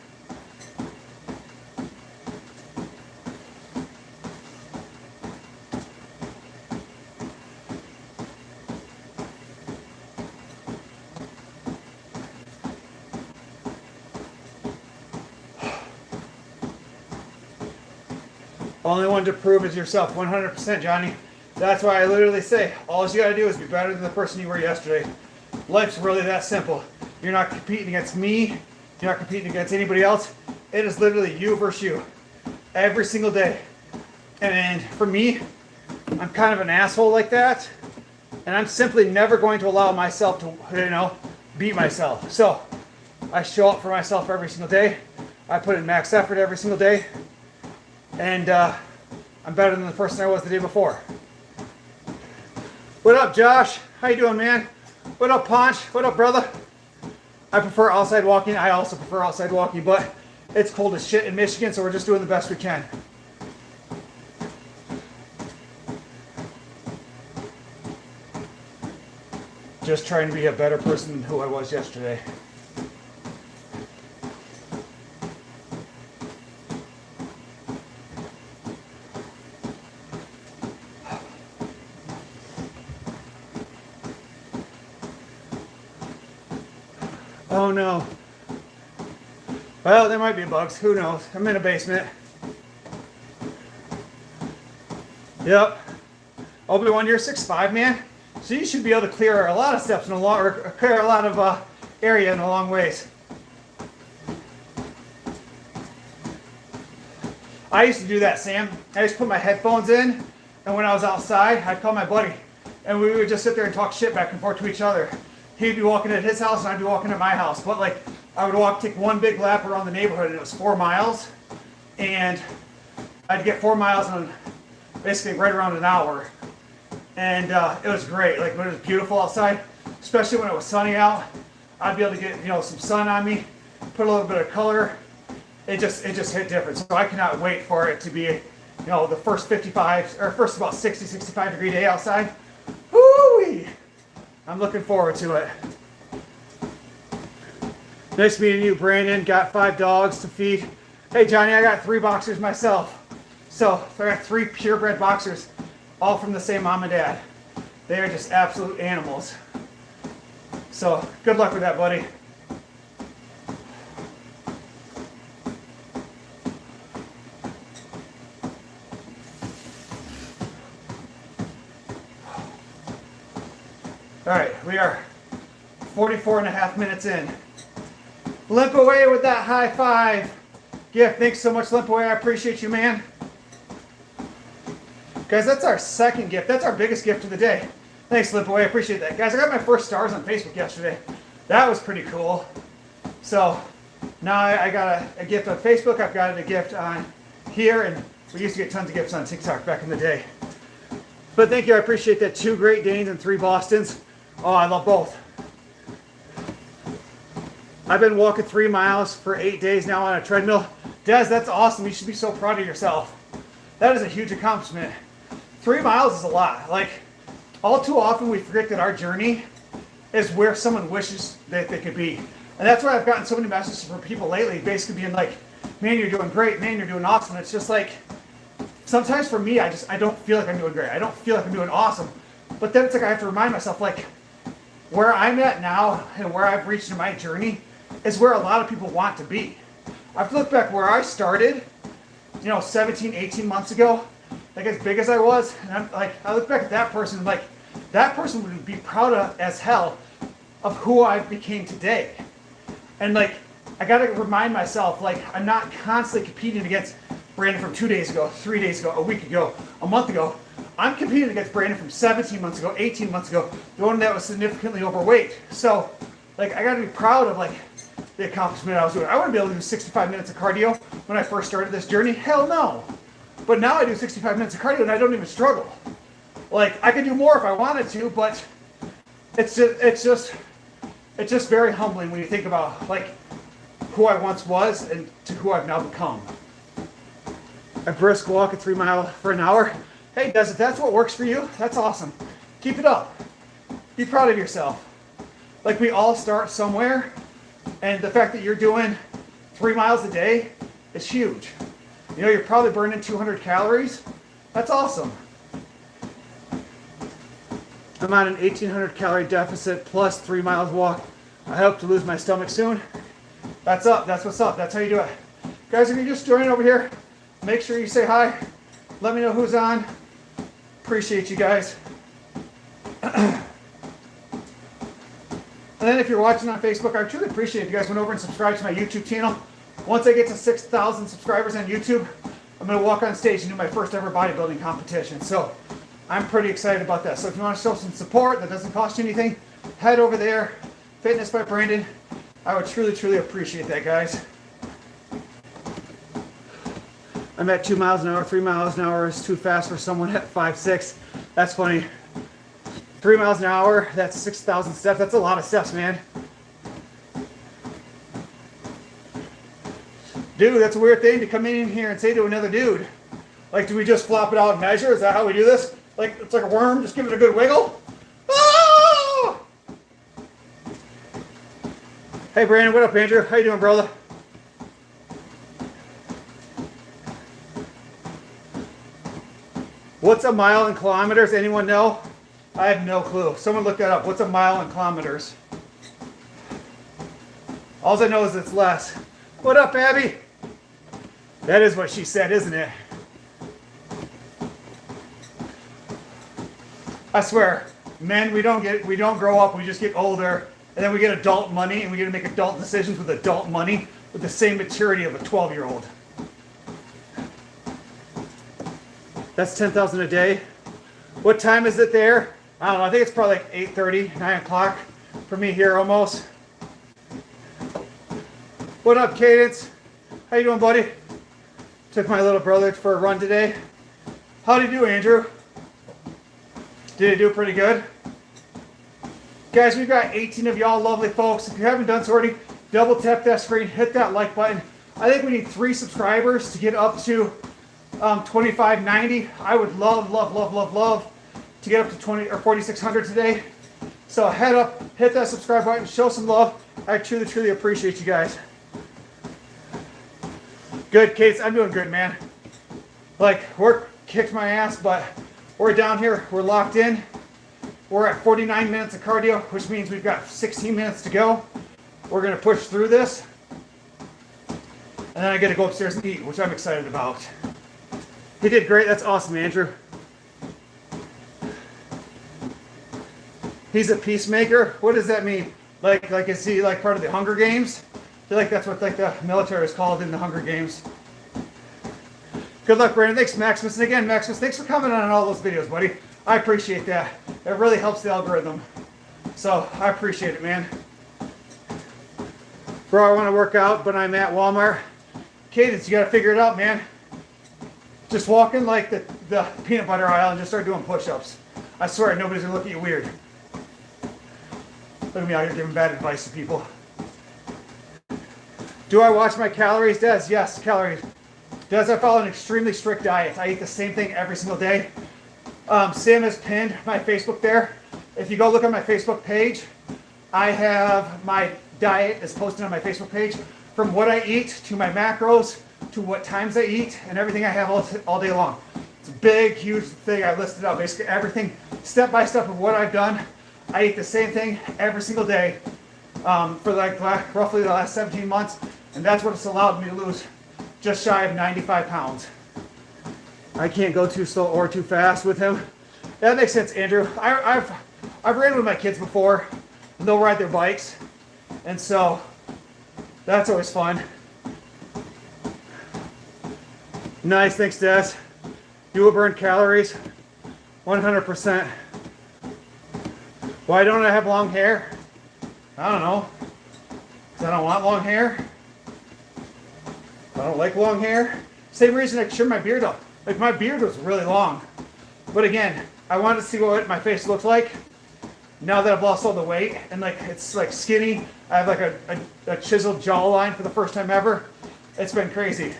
Only one to prove is yourself. 100%, Johnny. That's why I literally say, all you gotta do is be better than the person you were yesterday. Life's really that simple. You're not competing against me. You're not competing against anybody else. It is literally you versus you. Every single day. And for me, I'm kind of an asshole like that. And I'm simply never going to allow myself to, beat myself. So, I show up for myself every single day. I put in max effort every single day. And I'm better than the person I was the day before. What up, Josh? How you doing, man? What up, Ponch? What up, brother? I prefer outside walking. I also prefer outside walking, but it's cold as shit in Michigan, so we're just doing the best we can. Just trying to be a better person than who I was yesterday. Oh no. Well, there might be bugs. Who knows? I'm in a basement. Yep. Obi-Wan, you're 6'5", man. So you should be able to clear a lot of steps or clear a lot of area in a long ways. I used to do that, Sam. I used to put my headphones in, and when I was outside, I'd call my buddy, and we would just sit there and talk shit back and forth to each other. He'd be walking at his house, and I'd be walking at my house. But like, I would take one big lap around the neighborhood, and it was 4 miles, and I'd get 4 miles in basically right around an hour. And it was great. Like when it was beautiful outside, especially when it was sunny out, I'd be able to get some sun on me, put a little bit of color. It just hit different. So I cannot wait for it to be, the first 55 or first about 60, 65 degree day outside. Woo-wee! I'm looking forward to it. Nice meeting you, Brandon. Got 5 dogs to feed. Hey, Johnny, I got 3 boxers myself. So I got 3 purebred boxers. All from the same mom and dad. They are just absolute animals. So, good luck with that, buddy. Alright, we are 44 and a half minutes in. Limp away with that high five. Gift, thanks so much, Limp away. I appreciate you, man. Guys, that's our second gift. That's our biggest gift of the day. Thanks, Limp away. I appreciate that. Guys, I got my first stars on Facebook yesterday. That was pretty cool. So, now I got a gift on Facebook. I've got a gift on here. And we used to get tons of gifts on TikTok back in the day. But thank you. I appreciate that. 2 Great Danes and 3 Bostons. Oh, I love both. I've been walking 3 miles for 8 days now on a treadmill. Des, that's awesome. You should be so proud of yourself. That is a huge accomplishment. 3 miles is a lot. Like, all too often we forget that our journey is where someone wishes that they could be. And that's why I've gotten so many messages from people lately, basically being like, man, you're doing great. Man, you're doing awesome. It's just like, sometimes for me, I don't feel like I'm doing great. I don't feel like I'm doing awesome. But then it's like I have to remind myself, like, where I'm at now and where I've reached in my journey is where a lot of people want to be. I've looked back where I started, 17, 18 months ago, like as big as I was, and I'm like, I look back at that person, like, that person would be proud of as hell of who I became today. And like, I gotta remind myself, like, I'm not constantly competing against Brandon from 2 days ago, 3 days ago, a week ago, a month ago. I'm competing against Brandon from 17 months ago, 18 months ago, the one that was significantly overweight. So, like, I gotta be proud of, like, the accomplishment I was doing. I wouldn't be able to do 65 minutes of cardio when I first started this journey. Hell no. But now I do 65 minutes of cardio and I don't even struggle. Like, I could do more if I wanted to, but it's just very humbling when you think about, like, who I once was and to who I've now become. A brisk walk at 3 miles for an hour. Hey, Des, if that's what works for you, that's awesome. Keep it up. Be proud of yourself. Like, we all start somewhere, and the fact that you're doing 3 miles a day is huge. You're probably burning 200 calories. That's awesome. I'm on an 1,800 calorie deficit plus 3 miles walk. I hope to lose my stomach soon. That's up. That's what's up. That's how you do it. Guys, if you're just joining over here, make sure you say hi. Let me know who's on. Appreciate you guys. And then if you're watching on Facebook, I truly appreciate if you guys went over and subscribed to my YouTube channel. Once I get to 6,000 subscribers on YouTube, I'm going to walk on stage and do my first ever bodybuilding competition. So I'm pretty excited about that. So if you want to show some support that doesn't cost you anything, head over there. Fitness by Brandon. I would truly appreciate that, guys. I'm at 2 miles an hour. 3 miles an hour is too fast for someone at 5'6". That's funny. 3 miles an hour, that's 6,000 steps. That's a lot of steps, man. Dude, that's a weird thing to come in here and say to another dude. Like, do we just flop it out and measure? Is that how we do this? Like, it's like a worm, just give it a good wiggle? Ah! Hey, Brandon, what up, Andrew? How you doing, brother? What's a mile in kilometers? Anyone know? I have no clue. Someone look that up. What's a mile in kilometers? All I know is it's less. What up, Abby? That is what she said, isn't it? I swear, men, we don't grow up, we just get older, and then we get adult money, and we get to make adult decisions with adult money with the same maturity of a 12-year-old. That's 10,000 a day. What time is it there? I don't know, I think it's probably like 8:30, 9 o'clock for me here almost. What up, Cadence? How you doing, buddy? Took my little brother for a run today. How'd he do, Andrew? Did he do pretty good? Guys, we've got 18 of y'all lovely folks. If you haven't done so already, double tap that screen, hit that like button. I think we need 3 subscribers to get up to 2590. I would love to get up to 20 or 4600 today. So head up, hit that subscribe button, show some love. I truly appreciate you guys. Good, Case. I'm doing good, man. Like, work kicked my ass, but we're down here. We're locked in. We're at 49 minutes of cardio, which means we've got 16 minutes to go. We're going to push through this. And then I get to go upstairs and eat, which I'm excited about. He did great. That's awesome, Andrew. He's a peacemaker. What does that mean? Like is he like part of the Hunger Games? I feel like that's what like the military is called in the Hunger Games. Good luck, Brandon. Thanks, Maximus. And again, Maximus, thanks for commenting on all those videos, buddy. I appreciate that. It really helps the algorithm. So I appreciate it, man. Bro, I want to work out, but I'm at Walmart. Cadence, you got to figure it out, man. Just walk in like the peanut butter aisle and just start doing push-ups. I swear, nobody's going to look at you weird. Look at me out here giving bad advice to people. Do I watch my calories, Des? Yes, calories. Des, I follow an extremely strict diet. I eat the same thing every single day. Sam has pinned my Facebook there. If you go look at my Facebook page, I have my diet is posted on my Facebook page. From what I eat, to my macros, to what times I eat, and everything I have all day long. It's a big, huge thing. I listed out basically everything, step by step of what I've done. I eat the same thing every single day for like roughly the last 17 months, and that's what it's allowed me to lose just shy of 95 pounds. I can't go too slow or too fast with him. That makes sense, Andrew. I've ran with my kids before, and they'll ride their bikes, and so that's always fun. Nice, thanks, Des. You will burn calories, 100%. Why don't I have long hair? I don't know. Because I don't want long hair. I don't like long hair. Same reason I trimmed my beard up. Like, my beard was really long. But again, I wanted to see what my face looks like now that I've lost all the weight. And like, it's like skinny. I have like a chiseled jawline for the first time ever. It's been crazy.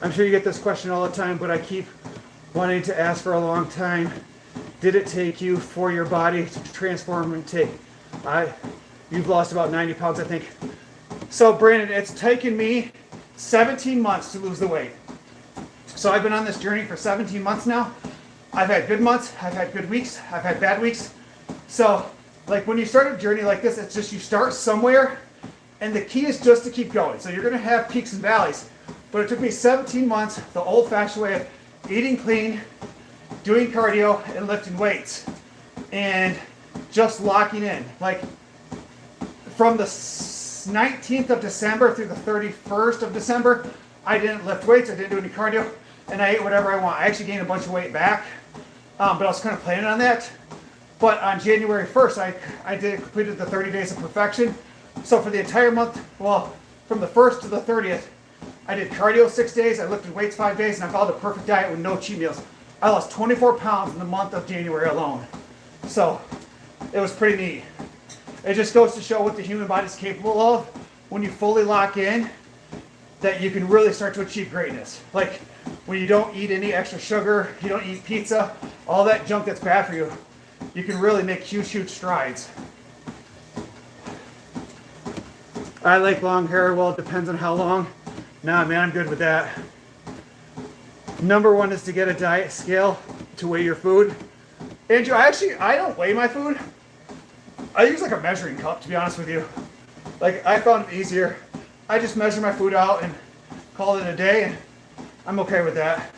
I'm sure you get this question all the time, but I keep wanting to ask for a long time. Did it take you for your body to transform and take? You've lost about 90 pounds, I think. So Brandon, it's taken me 17 months to lose the weight. So I've been on this journey for 17 months now. I've had good months, I've had good weeks, I've had bad weeks. So like when you start a journey like this, it's just you start somewhere, and the key is just to keep going. So you're gonna have peaks and valleys. But it took me 17 months, the old-fashioned way of eating clean, doing cardio, and lifting weights. And just locking in. Like, from the 19th of December through the 31st of December, I didn't lift weights, I didn't do any cardio, and I ate whatever I want. I actually gained a bunch of weight back, but I was kind of planning on that. But on January 1st, I completed the 30 days of perfection. So for the entire month, well, from the 1st to the 30th, I did cardio 6 days, I lifted weights 5 days, and I followed a perfect diet with no cheat meals. I lost 24 pounds in the month of January alone. So it was pretty neat. It just goes to show what the human body is capable of when you fully lock in, that you can really start to achieve greatness. Like when you don't eat any extra sugar, you don't eat pizza, all that junk that's bad for you, you can really make huge, huge strides. I like long hair. Well, it depends on how long. Nah, man, I'm good with that. Number one is to get a diet scale to weigh your food. Andrew, I don't weigh my food. I use like a measuring cup, to be honest with you. Like, I found it easier. I just measure my food out and call it a day, and I'm okay with that.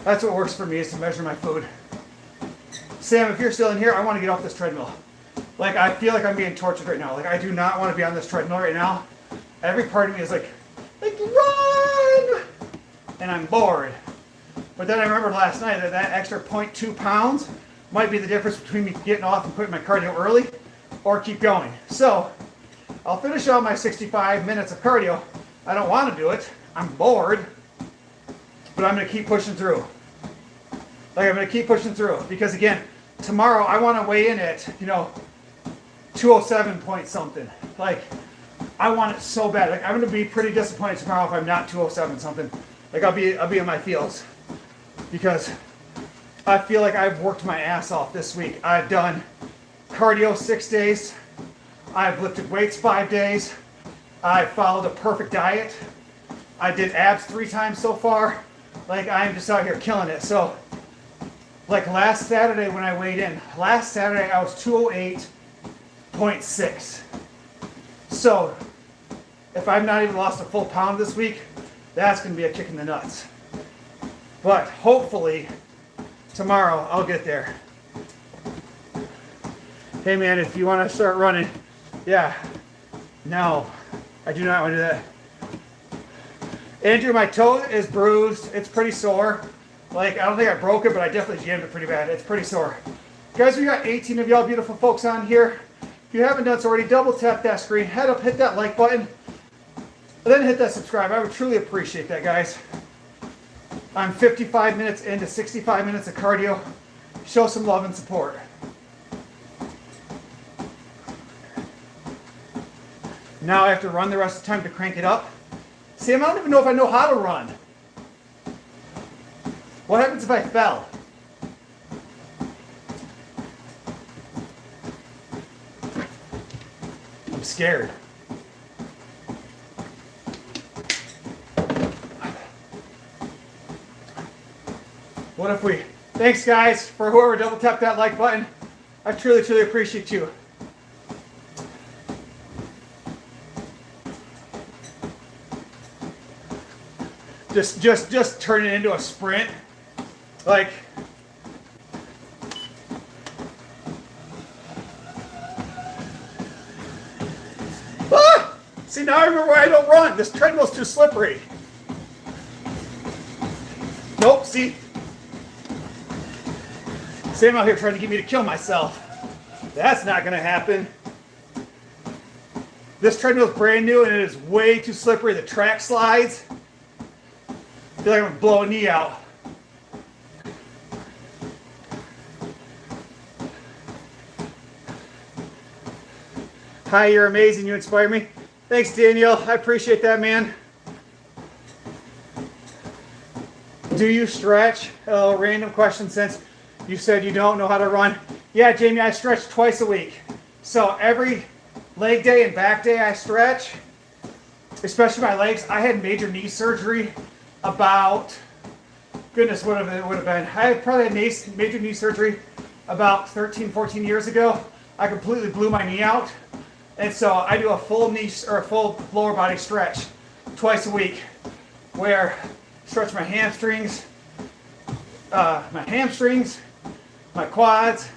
That's what works for me, is to measure my food. Sam, if you're still in here, I want to get off this treadmill. Like, I feel like I'm being tortured right now. Like, I do not want to be on this treadmill right now. Every part of me is like run! And I'm bored. But then I remembered last night that that extra 0.2 pounds might be the difference between me getting off and quitting my cardio early or keep going. So, I'll finish out my 65 minutes of cardio. I don't want to do it. I'm bored. But I'm going to keep pushing through. Like, I'm going to keep pushing through. Because again, tomorrow I want to weigh in at, 207 point something. Like, I want it so bad. Like, I'm going to be pretty disappointed tomorrow if I'm not 207 something. Like, I'll be in my feels. Because I feel like I've worked my ass off this week. I've done cardio 6 days. I've lifted weights 5 days. I followed a perfect diet. I did abs 3 times so far. Like, I'm just out here killing it. So, like last Saturday when I weighed in, I was 208.6. So, if I've not even lost a full pound this week, that's going to be a kick in the nuts. But hopefully, tomorrow I'll get there. Hey man, if you want to start running, yeah. No, I do not want to do that. Andrew, my toe is bruised. It's pretty sore. Like, I don't think I broke it, but I definitely jammed it pretty bad. It's pretty sore. Guys, we got 18 of y'all beautiful folks on here. If you haven't done so already, double tap that screen. Head up, hit that like button. And then hit that subscribe. I would truly appreciate that, guys. I'm 55 minutes into 65 minutes of cardio. Show some love and support. Now I have to run the rest of the time to crank it up. Sam, I don't even know if I know how to run. What happens if I fell? I'm scared. What if we... Thanks, guys, for whoever double tapped that like button. I truly, truly appreciate you. Just turn it into a sprint. Like... Ah! See, now I remember why I don't run. This treadmill's too slippery. Nope, see? Sam out here trying to get me to kill myself. That's not going to happen. This treadmill is brand new and it is way too slippery. The track slides. I feel like I'm going to blow a knee out. Hi, you're amazing. You inspire me. Thanks, Danielle. I appreciate that, man. Do you stretch? Oh, random question since you said you don't know how to run. Yeah, Jamie, I stretch twice a week. So every leg day and back day I stretch, especially my legs. I had major knee surgery about, goodness, what would have been? I probably had major knee surgery about 13, 14 years ago. I completely blew my knee out. And so I do a full knee or a full lower body stretch twice a week where I stretch my hamstrings, my quads,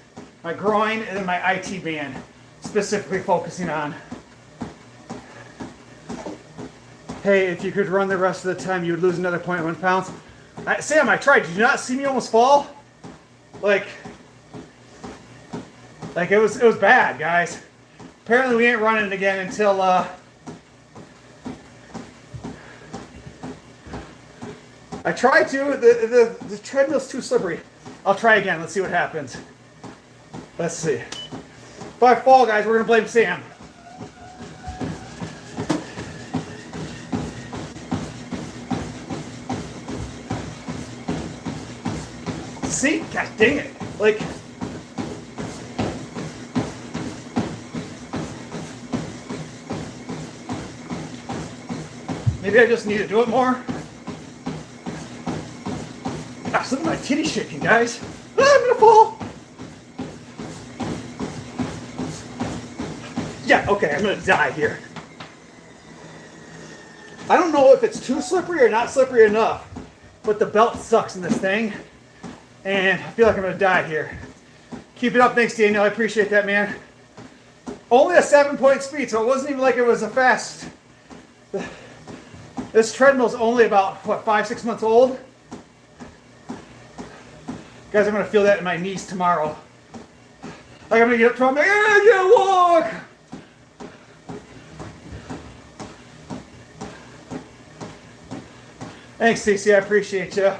my groin, and then my IT band, specifically focusing on, hey, if you could run the rest of the time, you would lose another 0.1 pounds. Sam, I tried. Did you not see me almost fall? Like it was bad, guys. Apparently we ain't running it again until I tried to. The treadmill's too slippery. I'll try again. Let's see what happens. Let's see. If I fall, guys, we're gonna blame Sam. See? Gosh dang it. Like, maybe I just need to do it more. Gosh, look at my titty shaking, guys. Ah, I'm gonna fall. Yeah, okay, I'm gonna die here. I don't know if it's too slippery or not slippery enough, but the belt sucks in this thing. And I feel like I'm gonna die here. Keep it up, thanks Daniel, I appreciate that, man. Only a 7-point speed, so it wasn't even like it was a fast. This treadmill's only about, what, 5-6 months old? Guys, I'm gonna feel that in my knees tomorrow. Like I'm gonna get up to, I'm like, I can't walk! Thanks, Stacey, I appreciate you.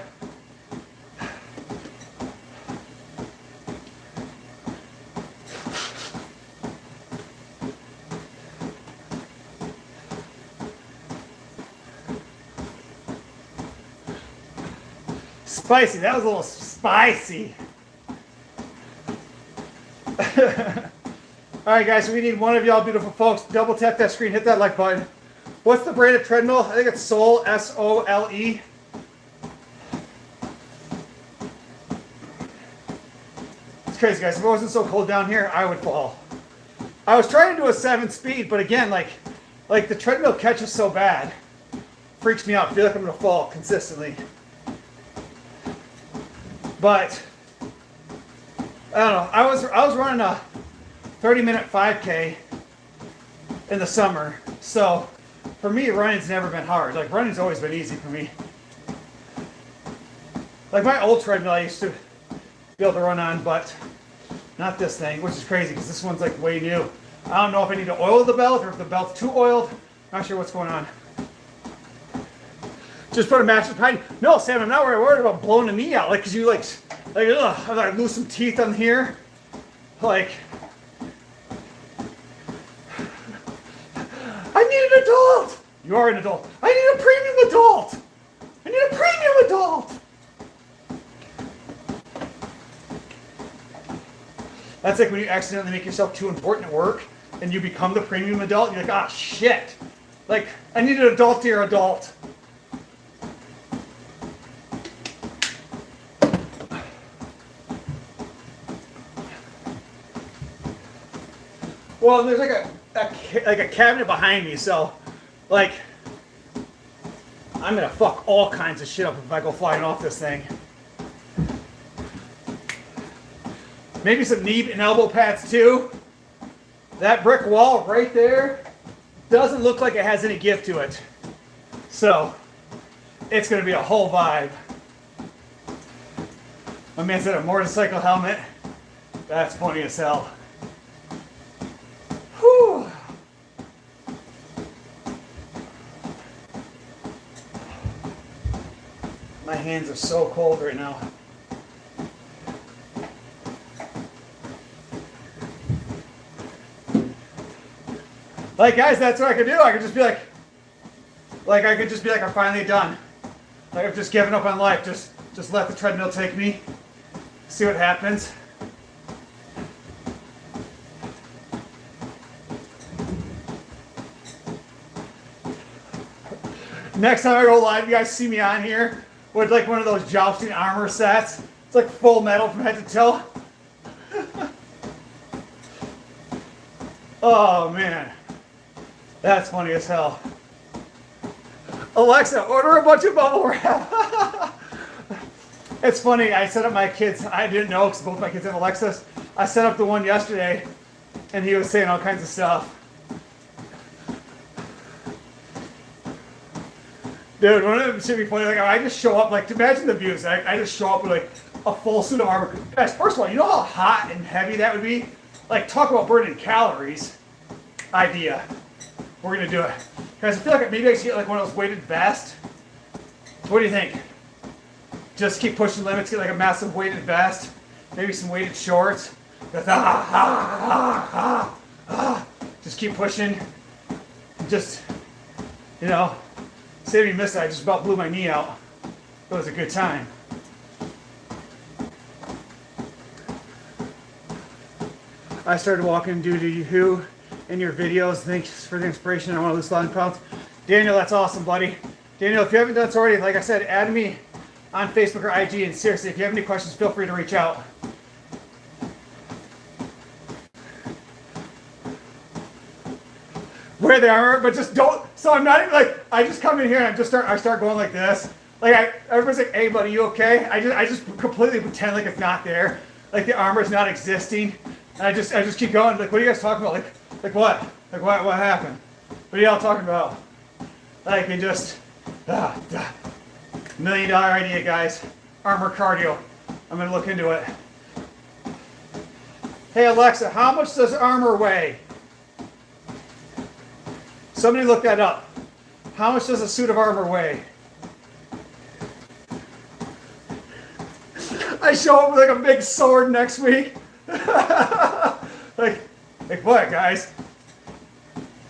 Spicy, that was a little spicy. Alright guys, so we need one of y'all beautiful folks. Double tap that screen, hit that like button. What's the brand of treadmill? I think it's Sole, S-O-L-E. It's crazy guys, if it wasn't so cold down here, I would fall. I was trying to do a 7 speed, but again, like the treadmill catches so bad. Freaks me out, I feel like I'm gonna fall consistently. But I don't know. I was running a 30-minute 5K in the summer, so for me, running's never been hard. Like running's always been easy for me. Like my old treadmill, I used to be able to run on, but not this thing, which is crazy because this one's like way new. I don't know if I need to oil the belt or if the belt's too oiled. Not sure what's going on. Just put a mattress behind you. No, Sam, I'm not worried about blowing the knee out. Like, cause you ugh, I lose some teeth on here. Like, I need an adult. You are an adult. I need a premium adult. I need a premium adult. That's like when you accidentally make yourself too important at work and you become the premium adult. You're like, ah, shit. Like, I need an adult to your adult. Well, there's like a cabinet behind me, so like I'm gonna fuck all kinds of shit up if I go flying off this thing. Maybe some knee and elbow pads too. That brick wall right there doesn't look like it has any give to it. So it's gonna be a whole vibe. My man said a motorcycle helmet. That's funny as hell. Whew. My hands are so cold right now. Like guys, that's what I could do. I could just be like I'm finally done. Like I've just given up on life. Just let the treadmill take me. See what happens. Next time I go live, you guys see me on here with like one of those jousting armor sets. It's like full metal from head to toe. Oh man, that's funny as hell. Alexa, order a bunch of bubble wrap. It's funny, I set up my kids, I didn't know because both my kids have Alexas. I set up the one yesterday and he was saying all kinds of stuff. Dude, one of them should be funny. Like, I just show up, like, imagine the views. I just show up with, like, a full suit of armor. Guys, first of all, you know how hot and heavy that would be? Like, talk about burning calories. Idea. We're going to do it. Guys, I feel like maybe I should get, like, one of those weighted vests. What do you think? Just keep pushing limits, get, like, a massive weighted vest. Maybe some weighted shorts. Just keep pushing. Just, you know. Save me missed it, I just about blew my knee out. It was a good time. I started walking due to you in your videos. Thanks for the inspiration. I want to lose 11 pounds. Daniel, that's awesome, buddy. Daniel, if you haven't done so already, like I said, add me on Facebook or IG. And seriously, if you have any questions, feel free to reach out. Wear the armor, but just don't. So I'm not even like, I just come in here and I start going like this. Like everybody's like, hey buddy, you okay? I just completely pretend like it's not there. Like the armor's not existing. And I just keep going. Like, what are you guys talking about? Like what? Like what happened? What are y'all talking about? Like, and just, $1 million idea, guys. Armor cardio. I'm gonna look into it. Hey Alexa, how much does armor weigh? Somebody look that up. How much does a suit of armor weigh? I show up with like a big sword next week. like what, guys?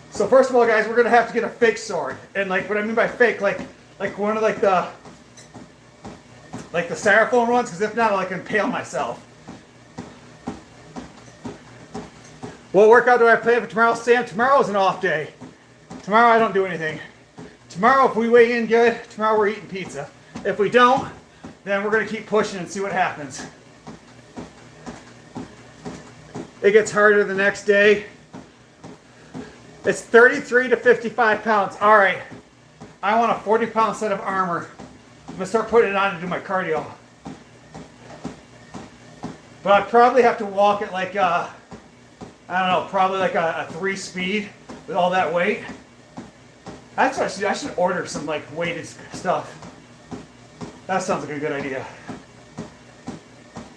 So first of all, guys, we're gonna have to get a fake sword. And like what I mean by fake, like one of like the styrofoam ones, because if not, I'll like impale myself. What workout do I play for tomorrow, Sam? Tomorrow's an off day. Tomorrow I don't do anything. Tomorrow if we weigh in good, tomorrow we're eating pizza. If we don't, then we're going to keep pushing and see what happens. It gets harder the next day. It's 33 to 55 pounds. All right. I want a 40-pound set of armor. I'm going to start putting it on to do my cardio. But I probably have to walk at like, I don't know, probably like a 3 speed with all that weight. That's what I should order some like weighted stuff. That sounds like a good idea.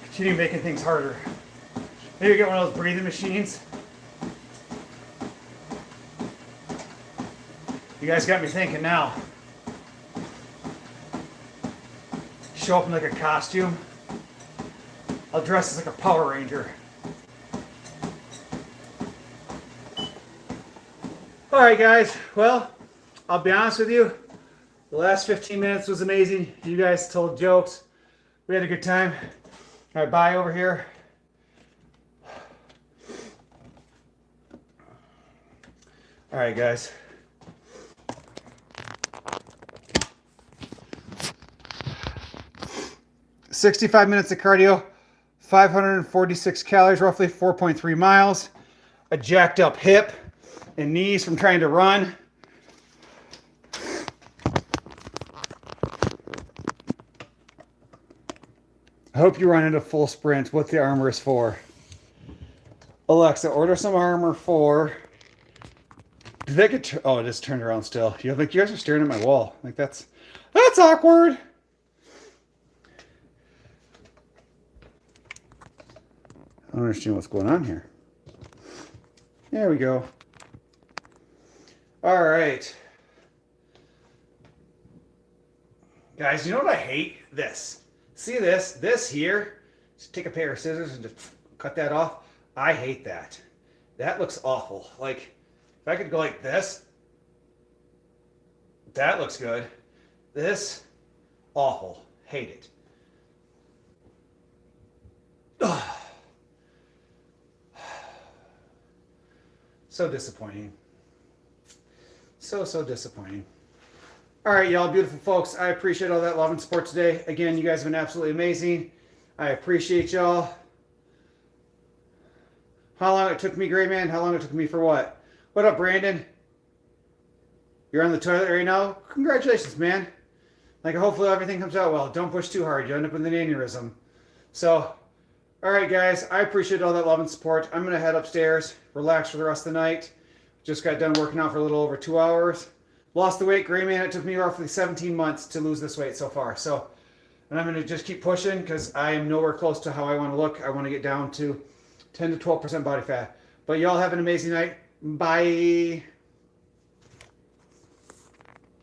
Continue making things harder. Maybe get one of those breathing machines. You guys got me thinking now. Show up in like a costume. I'll dress as like a Power Ranger. Alright guys, well, I'll be honest with you. The last 15 minutes was amazing. You guys told jokes. We had a good time. Alright, bye over here. Alright guys. "65 minutes of cardio, 546 calories, roughly 4.3 miles. A jacked up hip and knees from trying to run. I hope you run into full sprint. What the armor is for. Alexa, order some armor for. Did they get? Oh, it just turned around still. You guys are staring at my wall. Like that's awkward. I don't understand what's going on here. There we go. All right. Guys, you know what I hate? This. See this? This here. Just take a pair of scissors and just cut that off. I hate that. That looks awful. Like, if I could go like this. That looks good. This, awful. Hate it. Ugh. So disappointing. So disappointing. All right, y'all beautiful folks. I appreciate all that love and support today. Again, you guys have been absolutely amazing. I appreciate y'all. How long it took me, Gray Man? How long it took me for what? What up, Brandon? You're on the toilet right now? Congratulations, man. Like, hopefully everything comes out well. Don't push too hard. You end up with an aneurysm. So, all right, guys. I appreciate all that love and support. I'm going to head upstairs, relax for the rest of the night. Just got done working out for a little over 2 hours. Lost the weight, Gray Man. It took me roughly 17 months to lose this weight so far. So, and I'm going to just keep pushing because I am nowhere close to how I want to look. I want to get down to 10 to 12% body fat. But y'all have an amazing night. Bye.